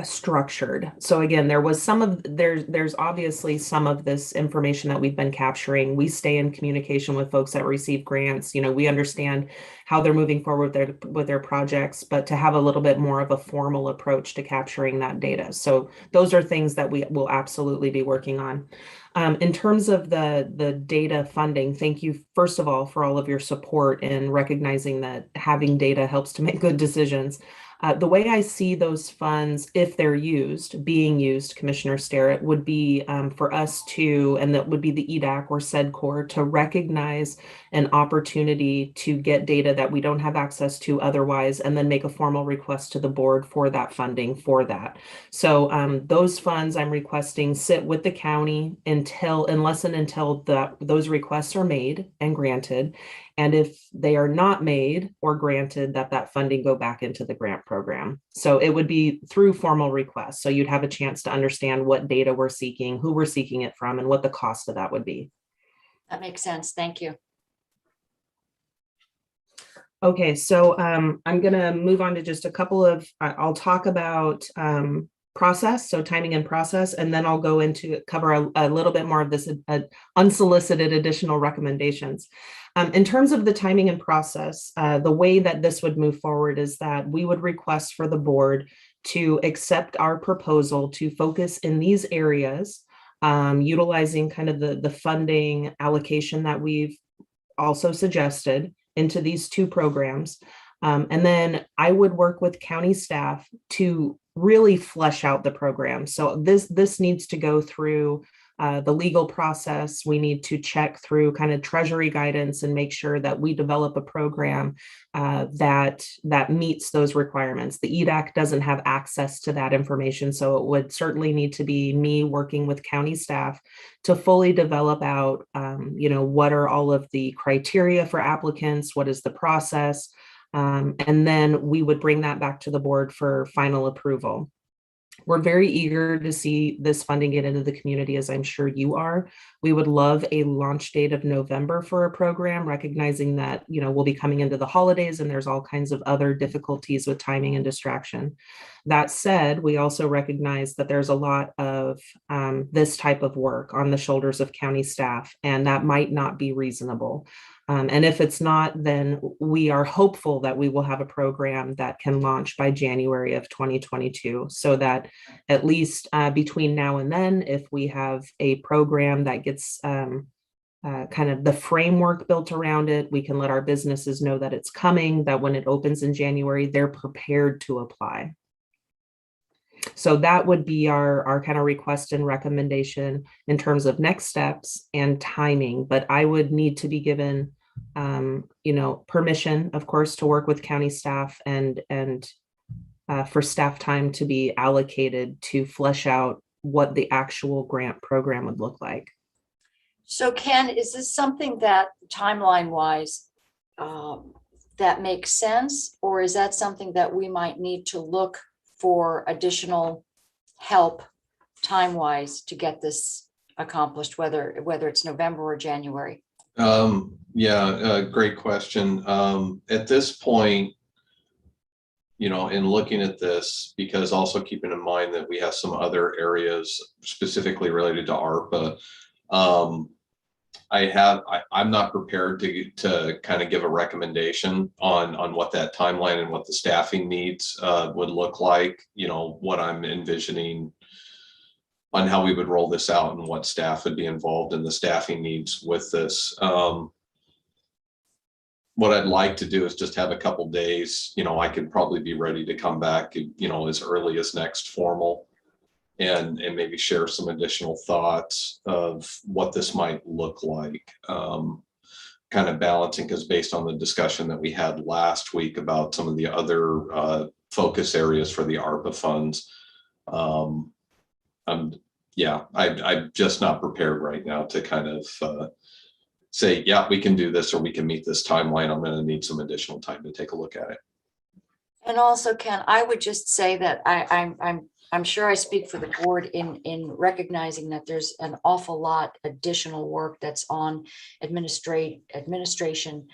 structured? So again, there's obviously some of this information that we've been capturing. We stay in communication with folks that receive grants. We understand how they're moving forward with their projects, but to have a little bit more of a formal approach to capturing that data. So those are things that we will absolutely be working on. In terms of the data funding, thank you, first of all, for all of your support in recognizing that having data helps to make good decisions. The way I see those funds, if they're being used, Commissioner Starrett, would be for us to, and that would be the EDAC or SEDCOR, to recognize an opportunity to get data that we don't have access to otherwise, and then make a formal request to the board for that funding for that. So those funds I'm requesting sit with the county unless and until those requests are made and granted. And if they are not made or granted, that funding go back into the grant program. So it would be through formal requests. So you'd have a chance to understand what data we're seeking, who we're seeking it from, and what the cost of that would be.
That makes sense. Thank you.
Okay, so I'm going to move on to just a couple of, I'll talk about process, so timing and process, and then I'll go into cover a little bit more of this unsolicited additional recommendations. In terms of the timing and process, the way that this would move forward is that we would request for the board to accept our proposal to focus in these areas, utilizing kind of the funding allocation that we've also suggested into these two programs. And then I would work with county staff to really flesh out the program. So this needs to go through the legal process. We need to check through kind of treasury guidance and make sure that we develop a program that meets those requirements. The EDAC doesn't have access to that information, so it would certainly need to be me working with county staff to fully develop out, what are all of the criteria for applicants, what is the process, and then we would bring that back to the board for final approval. We're very eager to see this funding get into the community, as I'm sure you are. We would love a launch date of November for a program, recognizing that, we'll be coming into the holidays and there's all kinds of other difficulties with timing and distraction. That said, we also recognize that there's a lot of this type of work on the shoulders of county staff, and that might not be reasonable. And if it's not, then we are hopeful that we will have a program that can launch by January of 2022, so that at least between now and then, if we have a program that gets kind of the framework built around it, we can let our businesses know that it's coming, that when it opens in January, they're prepared to apply. So that would be our kind of request and recommendation in terms of next steps and timing, but I would need to be given permission, of course, to work with county staff and for staff time to be allocated to flesh out what the actual grant program would look like.
So Ken, is this something that timeline wise that makes sense, or is that something that we might need to look for additional help time wise to get this accomplished, whether it's November or January?
Great question. At this point, in looking at this, because also keeping in mind that we have some other areas specifically related to ARPA, I'm not prepared to kind of give a recommendation on what that timeline and what the staffing needs would look like, what I'm envisioning on how we would roll this out and what staff would be involved in the staffing needs with this. What I'd like to do is just have a couple days, I could probably be ready to come back, as early as next formal and maybe share some additional thoughts of what this might look like. Kind of balancing, because based on the discussion that we had last week about some of the other focus areas for the ARPA funds, I'm just not prepared right now to kind of say, yeah, we can do this or we can meet this timeline. I'm going to need some additional time to take a look at it.
And also, Ken, I would just say that I'm sure I speak for the board in recognizing that there's an awful lot additional work that's on administration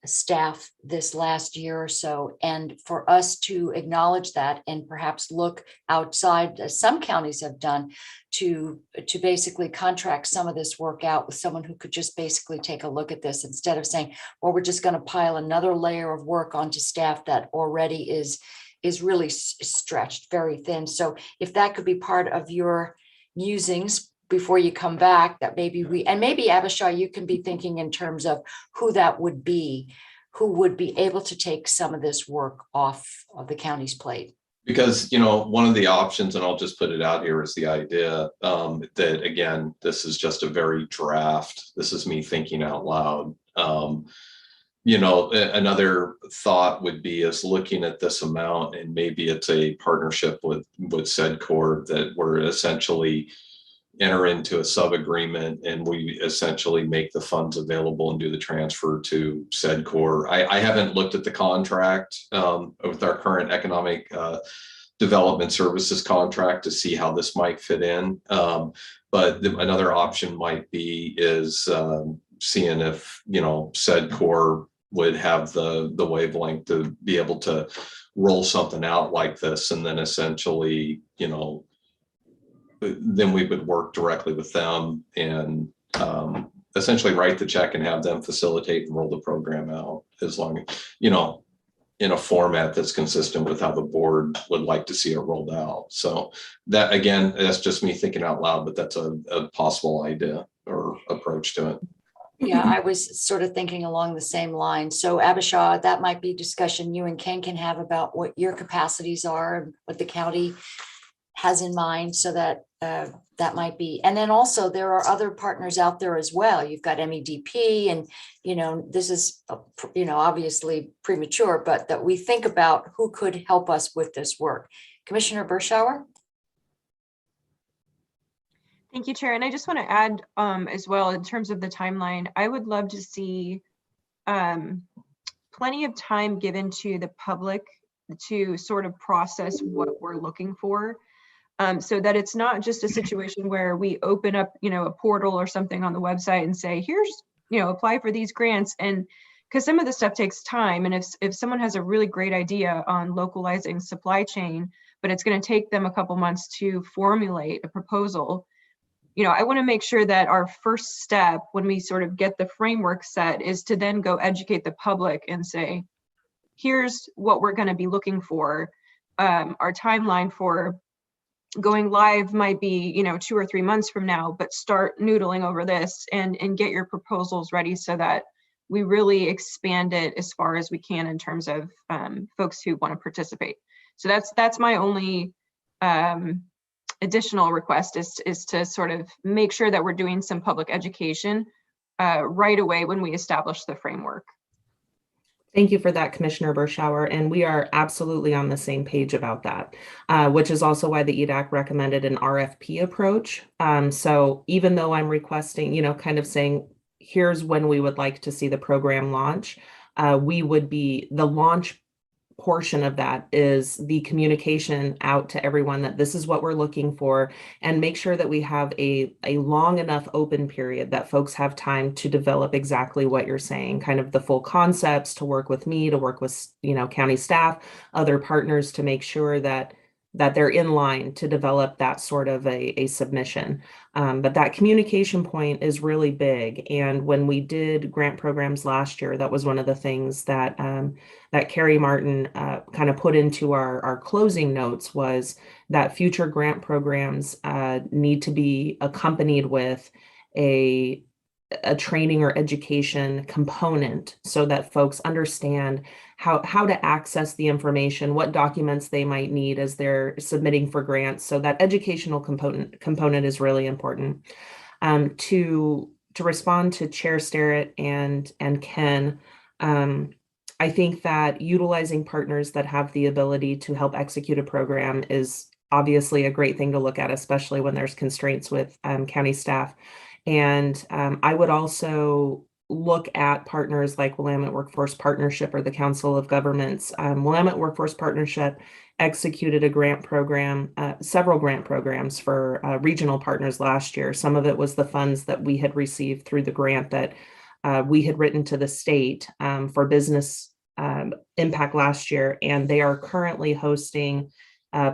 staff this last year or so, and for us to acknowledge that and perhaps look outside, as some counties have done, to basically contract some of this work out with someone who could just basically take a look at this, instead of saying, well, we're just going to pile another layer of work onto staff that already is really stretched very thin. So if that could be part of your musings before you come back, that maybe maybe Abishai, you can be thinking in terms of who that would be, who would be able to take some of this work off of the county's plate.
Because, one of the options, and I'll just put it out here, is the idea that, again, this is just a very draft. This is me thinking out loud. Another thought would be is looking at this amount, and maybe it's a partnership with SEDCOR that we're essentially enter into a sub-agreement and we essentially make the funds available and do the transfer to SEDCOR. I haven't looked at the contract with our current economic development services contract to see how this might fit in. But another option might be is seeing if, SEDCOR would have the wavelength to be able to roll something out like this, and then essentially, then we would work directly with them and essentially write the check and have them facilitate and roll the program out, as long as, in a format that's consistent with how the board would like to see it rolled out. So that, again, that's just me thinking out loud, but that's a possible idea or approach to it.
Yeah, I was sort of thinking along the same line. So Abisha, that might be discussion you and Ken can have about what your capacities are, and what the county has in mind, so that that might be. And then also there are other partners out there as well. You've got MEDP, and this is obviously premature, but that we think about who could help us with this work. Commissioner Bershauer.
Thank you, Chair. And I just want to add as well, in terms of the timeline, I would love to see plenty of time given to the public to sort of process what we're looking for. So that it's not just a situation where we open up, a portal or something on the website and say, here's, apply for these grants. And because some of the stuff takes time. And if someone has a really great idea on localizing supply chain, but it's going to take them a couple months to formulate a proposal, I want to make sure that our first step when we sort of get the framework set is to then go educate the public and say, here's what we're going to be looking for. Our timeline for going live might be 2 or 3 months from now, but start noodling over this and get your proposals ready so that we really expand it as far as we can in terms of folks who want to participate. So that's my only additional request is to sort of make sure that we're doing some public education right away when we establish the framework.
Thank you for that, Commissioner Bershauer. And we are absolutely on the same page about that, which is also why the EDAC recommended an RFP approach. So even though I'm requesting, kind of saying, here's when we would like to see the program launch, the launch portion of that is the communication out to everyone that this is what we're looking for, and make sure that we have a long enough open period that folks have time to develop exactly what you're saying, kind of the full concepts, to work with me, to work with county staff, other partners, to make sure that they're in line to develop that sort of a submission. But that communication point is really big. And when we did grant programs last year, that was one of the things that that Carrie Martin kind of put into our closing notes, was that future grant programs need to be accompanied with a training or education component, so that folks understand how to access the information, what documents they might need as they're submitting for grants. So that educational component is really important. To respond to Chair Starrett and Ken, I think that utilizing partners that have the ability to help execute a program is obviously a great thing to look at, especially when there's constraints with county staff. And I would also look at partners like Willamette Workforce Partnership or the Council of Governments. Willamette Workforce Partnership executed a grant program, several grant programs for regional partners last year. Some of it was the funds that we had received through the grant that we had written to the state for business impact last year. And they are currently hosting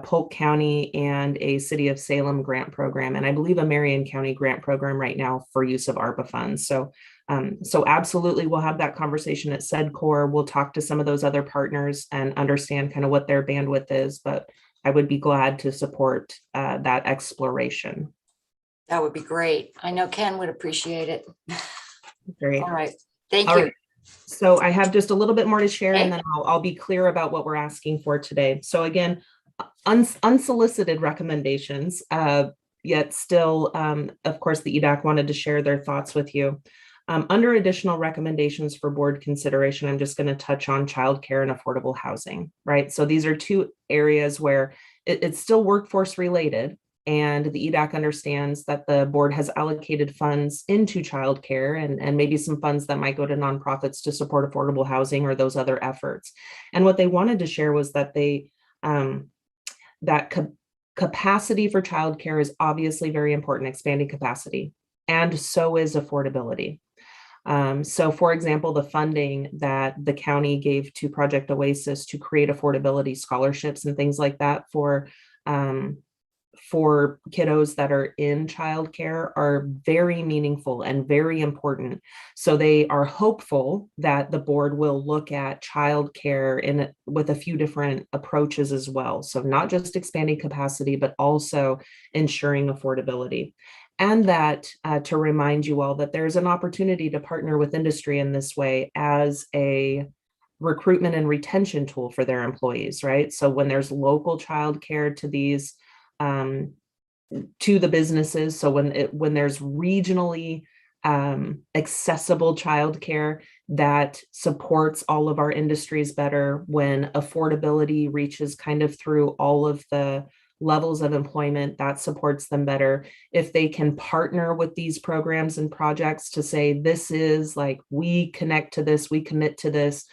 Polk County and a City of Salem grant program, and I believe a Marion County grant program right now for use of ARPA funds. So absolutely, we'll have that conversation at SEDCOR. We'll talk to some of those other partners and understand kind of what their bandwidth is, but I would be glad to support that exploration.
That would be great. I know Ken would appreciate it.
Great.
All right. Thank
All
you.
right. So I have just a little bit more to share,
Okay.
and then I'll be clear about what we're asking for today. So again, unsolicited recommendations, yet still, of course, the EDAC wanted to share their thoughts with you. Under additional recommendations for board consideration, I'm just going to touch on childcare and affordable housing, right? So these are two areas where it's still workforce related, And the EDAC understands that the board has allocated funds into childcare and maybe some funds that might go to nonprofits to support affordable housing or those other efforts. And what they wanted to share was that capacity for childcare is obviously very important, expanding capacity, and so is affordability. So for example, the funding that the county gave to Project Oasis to create affordability scholarships and things like that for kiddos that are in childcare are very meaningful and very important. So they are hopeful that the board will look at childcare with a few different approaches as well. So not just expanding capacity, but also ensuring affordability. And that to remind you all that there's an opportunity to partner with industry in this way as a recruitment and retention tool for their employees, right? So when there's local childcare to these to the businesses. So when there's regionally accessible childcare that supports all of our industries better, when affordability reaches kind of through all of the levels of employment, that supports them better. If they can partner with these programs and projects to say, this is like, we connect to this, we commit to this,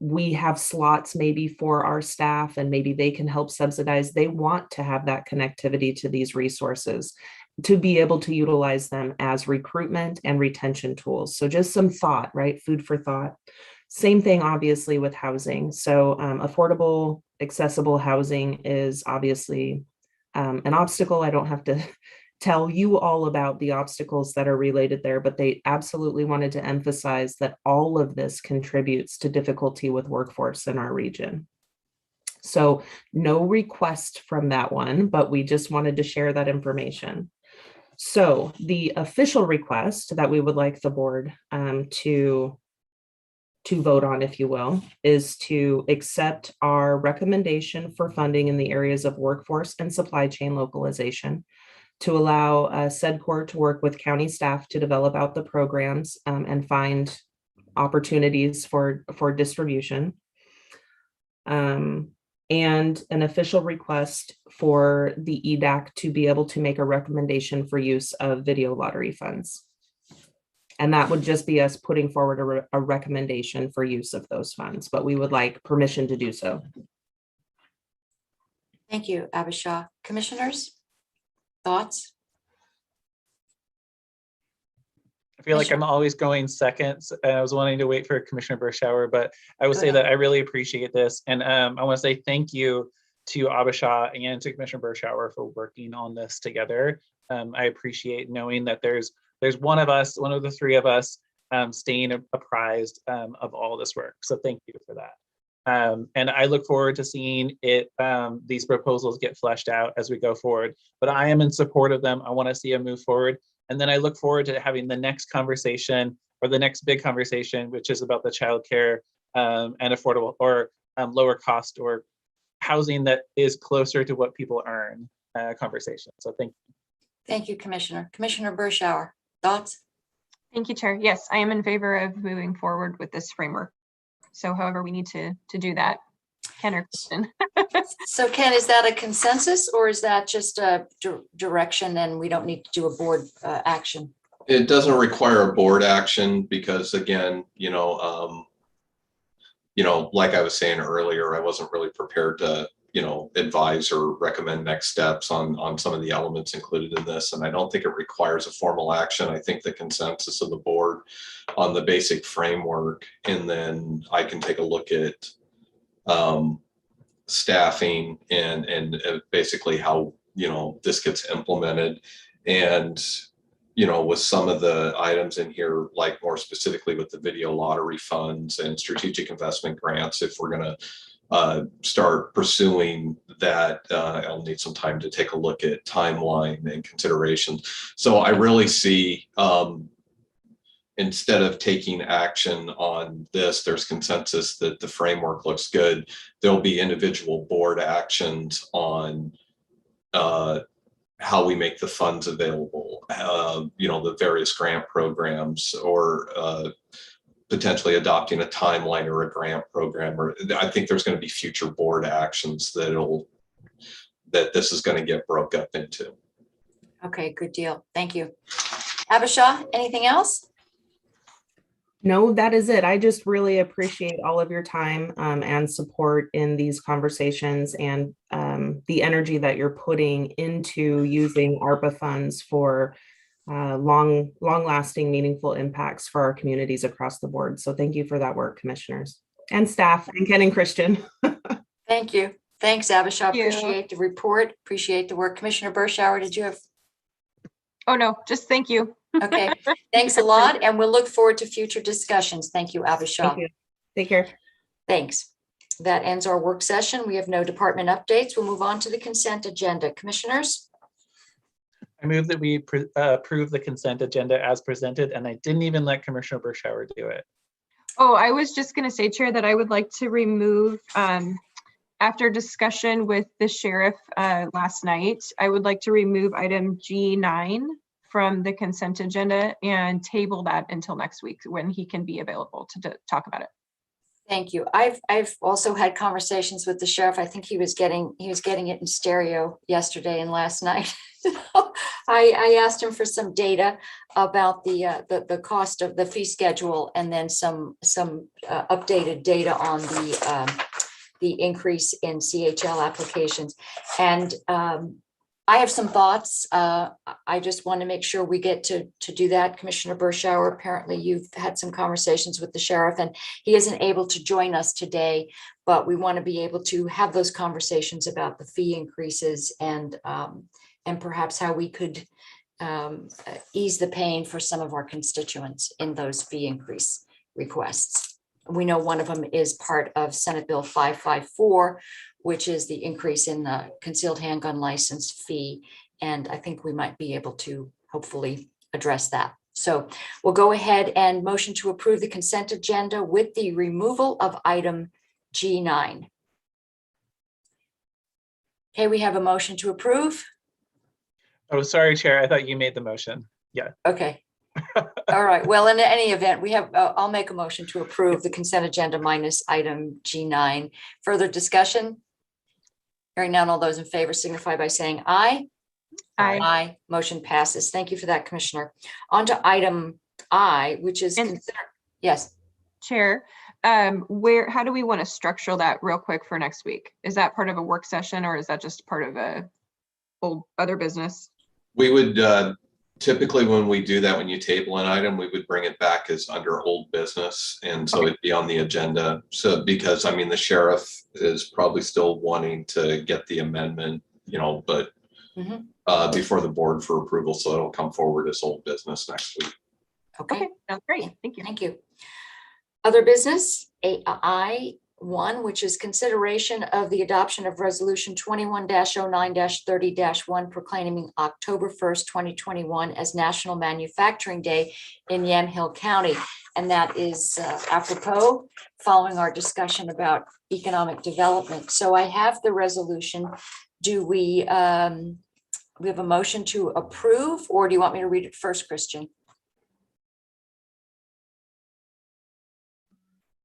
we have slots maybe for our staff and maybe they can help subsidize. They want to have that connectivity to these resources to be able to utilize them as recruitment and retention tools. So just some thought, right? Food for thought. Same thing, obviously, with housing. So affordable, accessible housing is obviously an obstacle. I don't have to tell you all about the obstacles that are related there, but they absolutely wanted to emphasize that all of this contributes to difficulty with workforce in our region. So no request from that one, but we just wanted to share that information. So the official request that we would like the board to vote on, if you will, is to accept our recommendation for funding in the areas of workforce and supply chain localization, to allow SEDCOR to work with county staff to develop out the programs and find opportunities for distribution, and an official request for the EDAC to be able to make a recommendation for use of video lottery funds. And that would just be us putting forward a recommendation for use of those funds, but we would like permission to do so.
Thank you, Abisha. Commissioners? Thoughts?
I feel like I'm always going second. I was wanting to wait for Commissioner Bershauer, but I would say that I really appreciate this. And I want to say thank you to Abisha and to Commissioner Bershauer for working on this together. I appreciate knowing that there's one of us, one of the three of us staying apprised of all this work. So thank you for that. And I look forward to seeing these proposals get fleshed out as we go forward, but I am in support of them. I want to see them move forward. And then I look forward to having the next conversation or the next big conversation, which is about the childcare and affordable or lower cost or housing that is closer to what people earn conversation. So thank you.
Thank you, Commissioner. Commissioner Bershauer, thoughts?
Thank you, Chair. Yes, I am in favor of moving forward with this framework. So however we need to do that. Ken or Kristen.
So Ken, is that a consensus or is that just a direction and we don't need to do a board action?
It doesn't require a board action because again, like I was saying earlier, I wasn't really prepared to, advise or recommend next steps on some of the elements included in this. And I don't think it requires a formal action. I think the consensus of the board on the basic framework, and then I can take a look at staffing and basically how, this gets implemented. And, with some of the items in here, like more specifically with the video lottery funds and strategic investment grants, if we're going to start pursuing that, I'll need some time to take a look at timeline and considerations. So I really see, instead of taking action on this, there's consensus that the framework looks good. There'll be individual board actions on how we make the funds available, the various grant programs, or potentially adopting a timeline or a grant program. Or I think there's going to be future board actions that'll that this is going to get broke up into.
Okay, good deal. Thank you. Abisha, anything else?
No, that is it. I just really appreciate all of your time and support in these conversations, and the energy that you're putting into using ARPA funds for long-lasting, meaningful impacts for our communities across the board. So thank you for that work, commissioners and staff, and Ken and Christian.
Thank you. Thanks, Abisha.
Thank you.
Appreciate the report. Appreciate the work. Commissioner Bershauer, did you have?
Oh, no, just thank you.
Okay, thanks a lot, and we'll look forward to future discussions. Thank you, Abisha.
Thank you. Take care.
Thanks. That ends our work session. We have no department updates. We'll move on to the consent agenda. Commissioners?
I move that we approve the consent agenda as presented, and I didn't even let Commissioner Bershauer do it.
Oh, I was just going to say, Chair, that I would like to remove, after discussion with the sheriff last night, I would like to remove item G9 from the consent agenda and table that until next week when he can be available to talk about it.
Thank you. I've also had conversations with the sheriff. I think he was getting it in stereo yesterday and last night. I asked him for some data about the cost of the fee schedule, and then some updated data on the increase in CHL applications. And I have some thoughts. I just want to make sure we get to do that. Commissioner Bershauer, apparently you've had some conversations with the sheriff, and he isn't able to join us today, but we want to be able to have those conversations about the fee increases and perhaps how we could ease the pain for some of our constituents in those fee increase requests. We know one of them is part of Senate Bill 554, which is the increase in the concealed handgun license fee. And I think we might be able to hopefully address that. So we'll go ahead and motion to approve the consent agenda with the removal of item G9. Okay, we have a motion to approve.
Oh, sorry, Chair. I thought you made the motion. Yeah.
Okay. All right. Well, in any event, we have, I'll make a motion to approve the consent agenda minus item G9. Further discussion? Hearing none, all those in favor signify by saying aye.
Aye.
Aye. Motion passes. Thank you for that, Commissioner. On to item I, which is yes.
Chair, how do we want to structure that real quick for next week? Is that part of a work session, or is that just part of a other business?
We would typically, when we do that, when you table an item, we would bring it back as under old business. And so it'd be on the agenda. So because, I mean, the sheriff is probably still wanting to get the amendment, but before the board for approval. So it'll come forward as old business next week.
Okay.
That's great. Thank you.
Thank you. Other business, I1, which is consideration of the adoption of resolution 21-09-30-1 proclaiming October 1st, 2021 as National Manufacturing Day in Yamhill County. And that is apropos following our discussion about economic development. So I have the resolution. Do we have a motion to approve, or do you want me to read it first, Christian?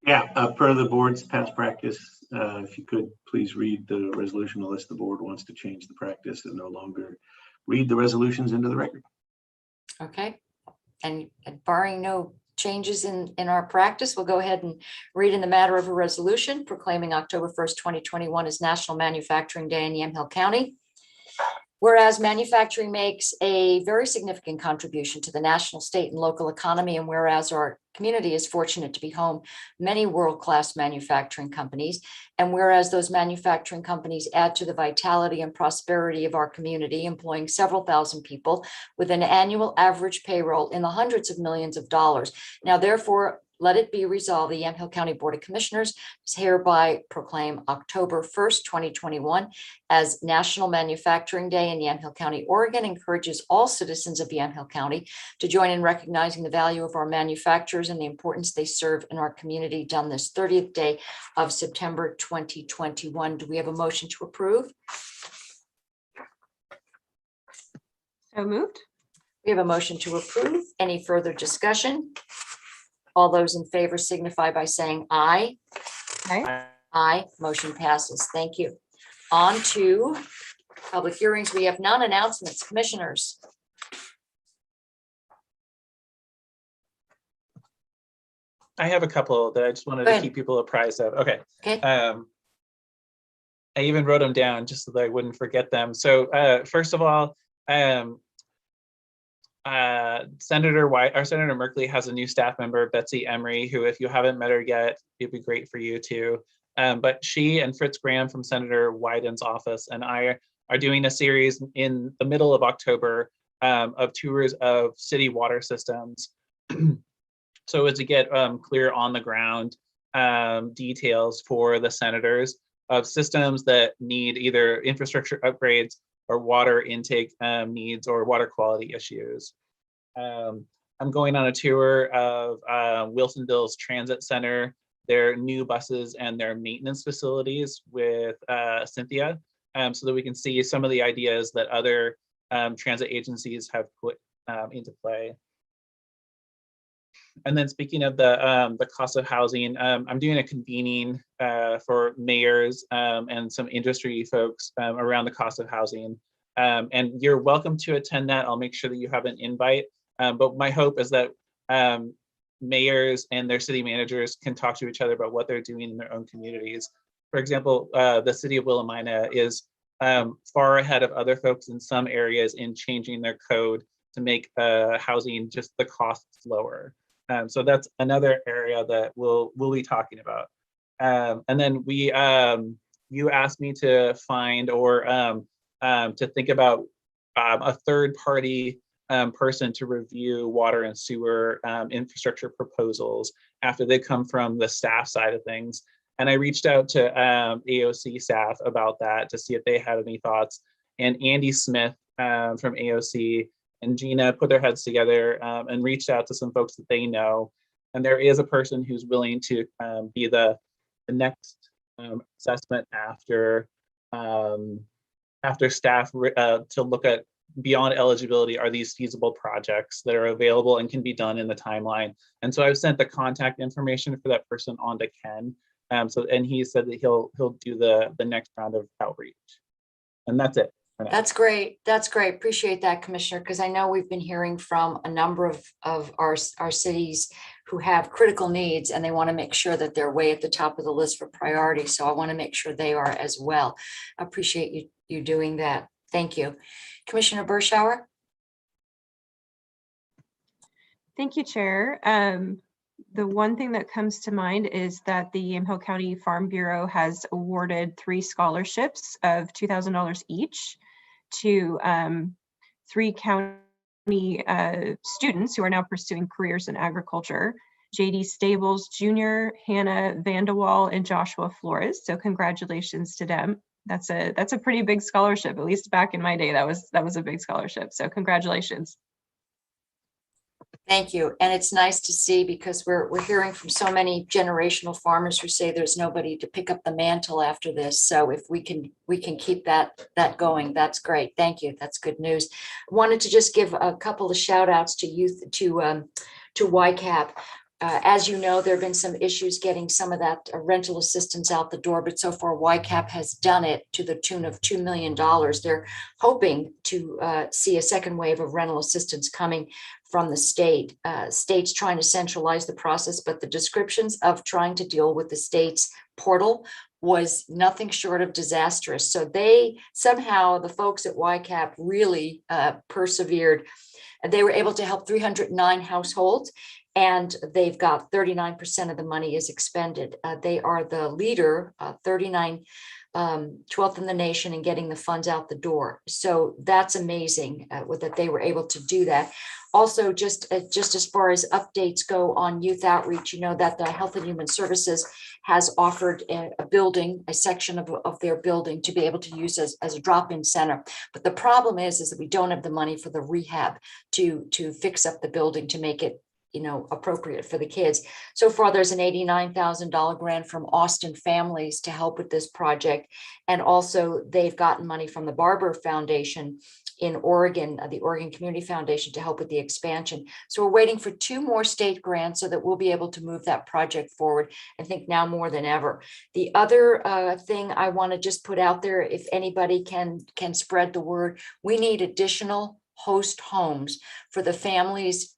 Yeah, per the board's past practice, if you could please read the resolution unless the board wants to change the practice and no longer read the resolutions into the record.
Okay, and barring no changes in our practice, we'll go ahead and read in the matter of a resolution proclaiming October 1st, 2021 as National Manufacturing Day in Yamhill County. Whereas manufacturing makes a very significant contribution to the national, state, and local economy, and whereas our community is fortunate to be home many world-class manufacturing companies, and whereas those manufacturing companies add to the vitality and prosperity of our community, employing several thousand people with an annual average payroll in the hundreds of millions of dollars. Now, therefore, let it be resolved, the Yamhill County Board of Commissioners is hereby proclaim October 1st, 2021 as National Manufacturing Day in Yamhill County, Oregon, encourages all citizens of Yamhill County to join in recognizing the value of our manufacturers and the importance they serve in our community done this 30th day of September 2021. Do we have a motion to approve?
So moved.
We have a motion to approve. Any further discussion? All those in favor signify by saying aye.
Aye.
Aye. Motion passes. Thank you. On to Public hearings, we have none. Announcements, commissioners.
I have a couple that I just wanted
Go
to
ahead.
keep people apprised of. Okay.
Okay.
I even wrote them down just so that I wouldn't forget them. So first of all, Senator Merkley has a new staff member, Betsy Emery, who, if you haven't met her yet, it'd be great for you to. But she and Fritz Graham from Senator Wyden's office and I are doing a series in the middle of October of tours of city water systems. So as to get clear on the ground details for the senators of systems that need either infrastructure upgrades or water intake needs or water quality issues. I'm going on a tour of Wilsonville's Transit Center, their new buses and their maintenance facilities with Cynthia, so that we can see some of the ideas that other transit agencies have put into play. And then speaking of the cost of housing, I'm doing a convening for mayors and some industry folks around the cost of housing. And you're welcome to attend that. I'll make sure that you have an invite. But my hope is that mayors and their city managers can talk to each other about what they're doing in their own communities. For example, the city of Willamina is far ahead of other folks in some areas in changing their code to make housing just the costs lower. So that's another area that we'll be talking about. And then you asked me to find or to think about a third party person to review water and sewer infrastructure proposals after they come from the staff side of things. And I reached out to AOC staff about that to see if they had any thoughts. And Andy Smith from AOC and Gina put their heads together and reached out to some folks that they know. And there is a person who's willing to be the next assessment after staff to look at beyond eligibility, are these feasible projects that are available and can be done in the timeline. And so I've sent the contact information for that person on to Ken. And he said that he'll do the next round of outreach. And that's it.
That's great. That's great. Appreciate that, Commissioner, because I know we've been hearing from a number of our cities who have critical needs, and they want to make sure that they're way at the top of the list for priority. So I want to make sure they are as well. I appreciate you doing that. Thank you. Commissioner Bershauer.
Thank you, Chair. The one thing that comes to mind is that the Yamhill County Farm Bureau has awarded 3 scholarships of $2,000 each to 3 county students who are now pursuing careers in agriculture: JD Stables Jr., Hannah Vanderwall, and Joshua Flores. So congratulations to them. That's a pretty big scholarship. At least back in my day, that was a big scholarship. So congratulations.
Thank you. And it's nice to see, because we're hearing from so many generational farmers who say there's nobody to pick up the mantle after this. So if we can keep that going, that's great. Thank you. That's good news. Wanted to just give a couple of shout outs to youth to YCAP. As you know, there have been some issues getting some of that rental assistance out the door, but so far YCAP has done it to the tune of $2 million. They're hoping to see a second wave of rental assistance coming from the state. State's trying to centralize the process, but the descriptions of trying to deal with the state's portal was nothing short of disastrous. So the folks at YCAP really persevered. They were able to help 309 households, and they've got 39% of the money is expended. They are the leader, 12th in the nation in getting the funds out the door. So that's amazing that they were able to do that. Also, just as far as updates go on youth outreach, you know that the Health and Human Services has offered a section of their building to be able to use as a drop-in center. But the problem is that we don't have the money for the rehab to fix up the building to make it appropriate for the kids. So far, there's an $89,000 grant from Austin Families to help with this project. And also they've gotten money from the Barber Foundation in Oregon, the Oregon Community Foundation, to help with the expansion. So we're waiting for 2 more state grants so that we'll be able to move that project forward, I think now more than ever. The other thing I want to just put out there, if anybody can spread the word, we need additional host homes for the families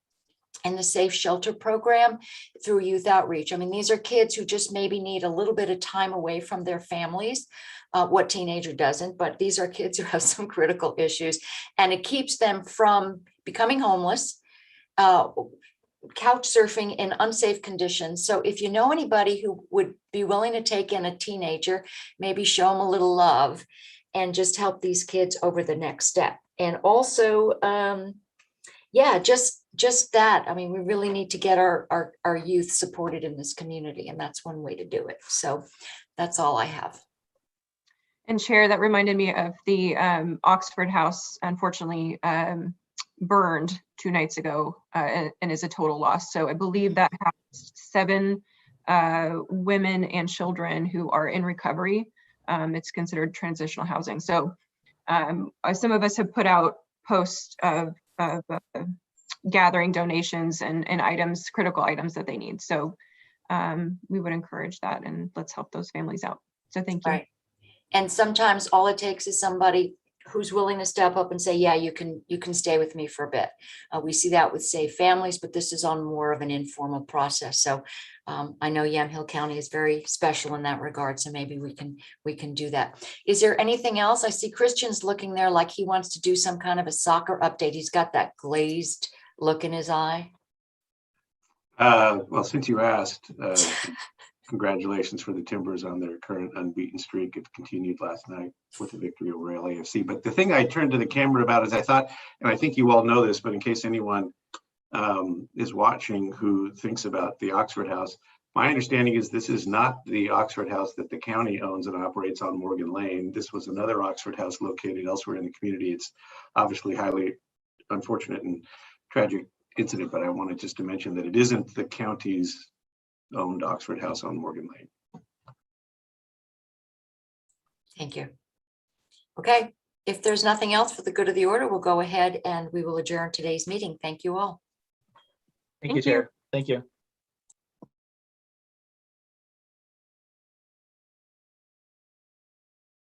and the Safe Shelter program through youth outreach. I mean, these are kids who just maybe need a little bit of time away from their families. What teenager doesn't? But these are kids who have some critical issues, and it keeps them from becoming homeless, couch surfing in unsafe conditions. So if you know anybody who would be willing to take in a teenager, maybe show them a little love and just help these kids over the next step. And also, yeah, just that. I mean, we really need to get our youth supported in this community, and that's one way to do it. So that's all I have.
And Chair, that reminded me of the Oxford House, unfortunately burned 2 nights ago and is a total loss. So I believe that has 7 women and children who are in recovery. It's considered transitional housing. So some of us have put out posts of gathering donations and items, critical items that they need. So we would encourage that, and let's help those families out. So thank you.
Right. And sometimes all it takes is somebody who's willing to step up and say, yeah, you can stay with me for a bit. We see that with Save Families, but this is on more of an informal process. So I know Yamhill County is very special in that regard. So maybe we can do that. Is there anything else? I see Christian's looking there like he wants to do some kind of a soccer update. He's got that glazed look in his eye.
Well, since you asked, congratulations for the Timbers on their current unbeaten streak. It continued last night with a victory over LAFC. But the thing I turned to the camera about is I thought, and I think you all know this, but in case anyone is watching who thinks about the Oxford House, my understanding is this is not the Oxford House that the county owns and operates on Morgan Lane. This was another Oxford House located elsewhere in the community. It's obviously highly unfortunate and tragic incident, but I wanted just to mention that it isn't the county's owned Oxford House on Morgan Lane.
Thank you. Okay, if there's nothing else for the good of the order, we'll go ahead and we will adjourn today's meeting. Thank you all.
Thank you, Chair. Thank you.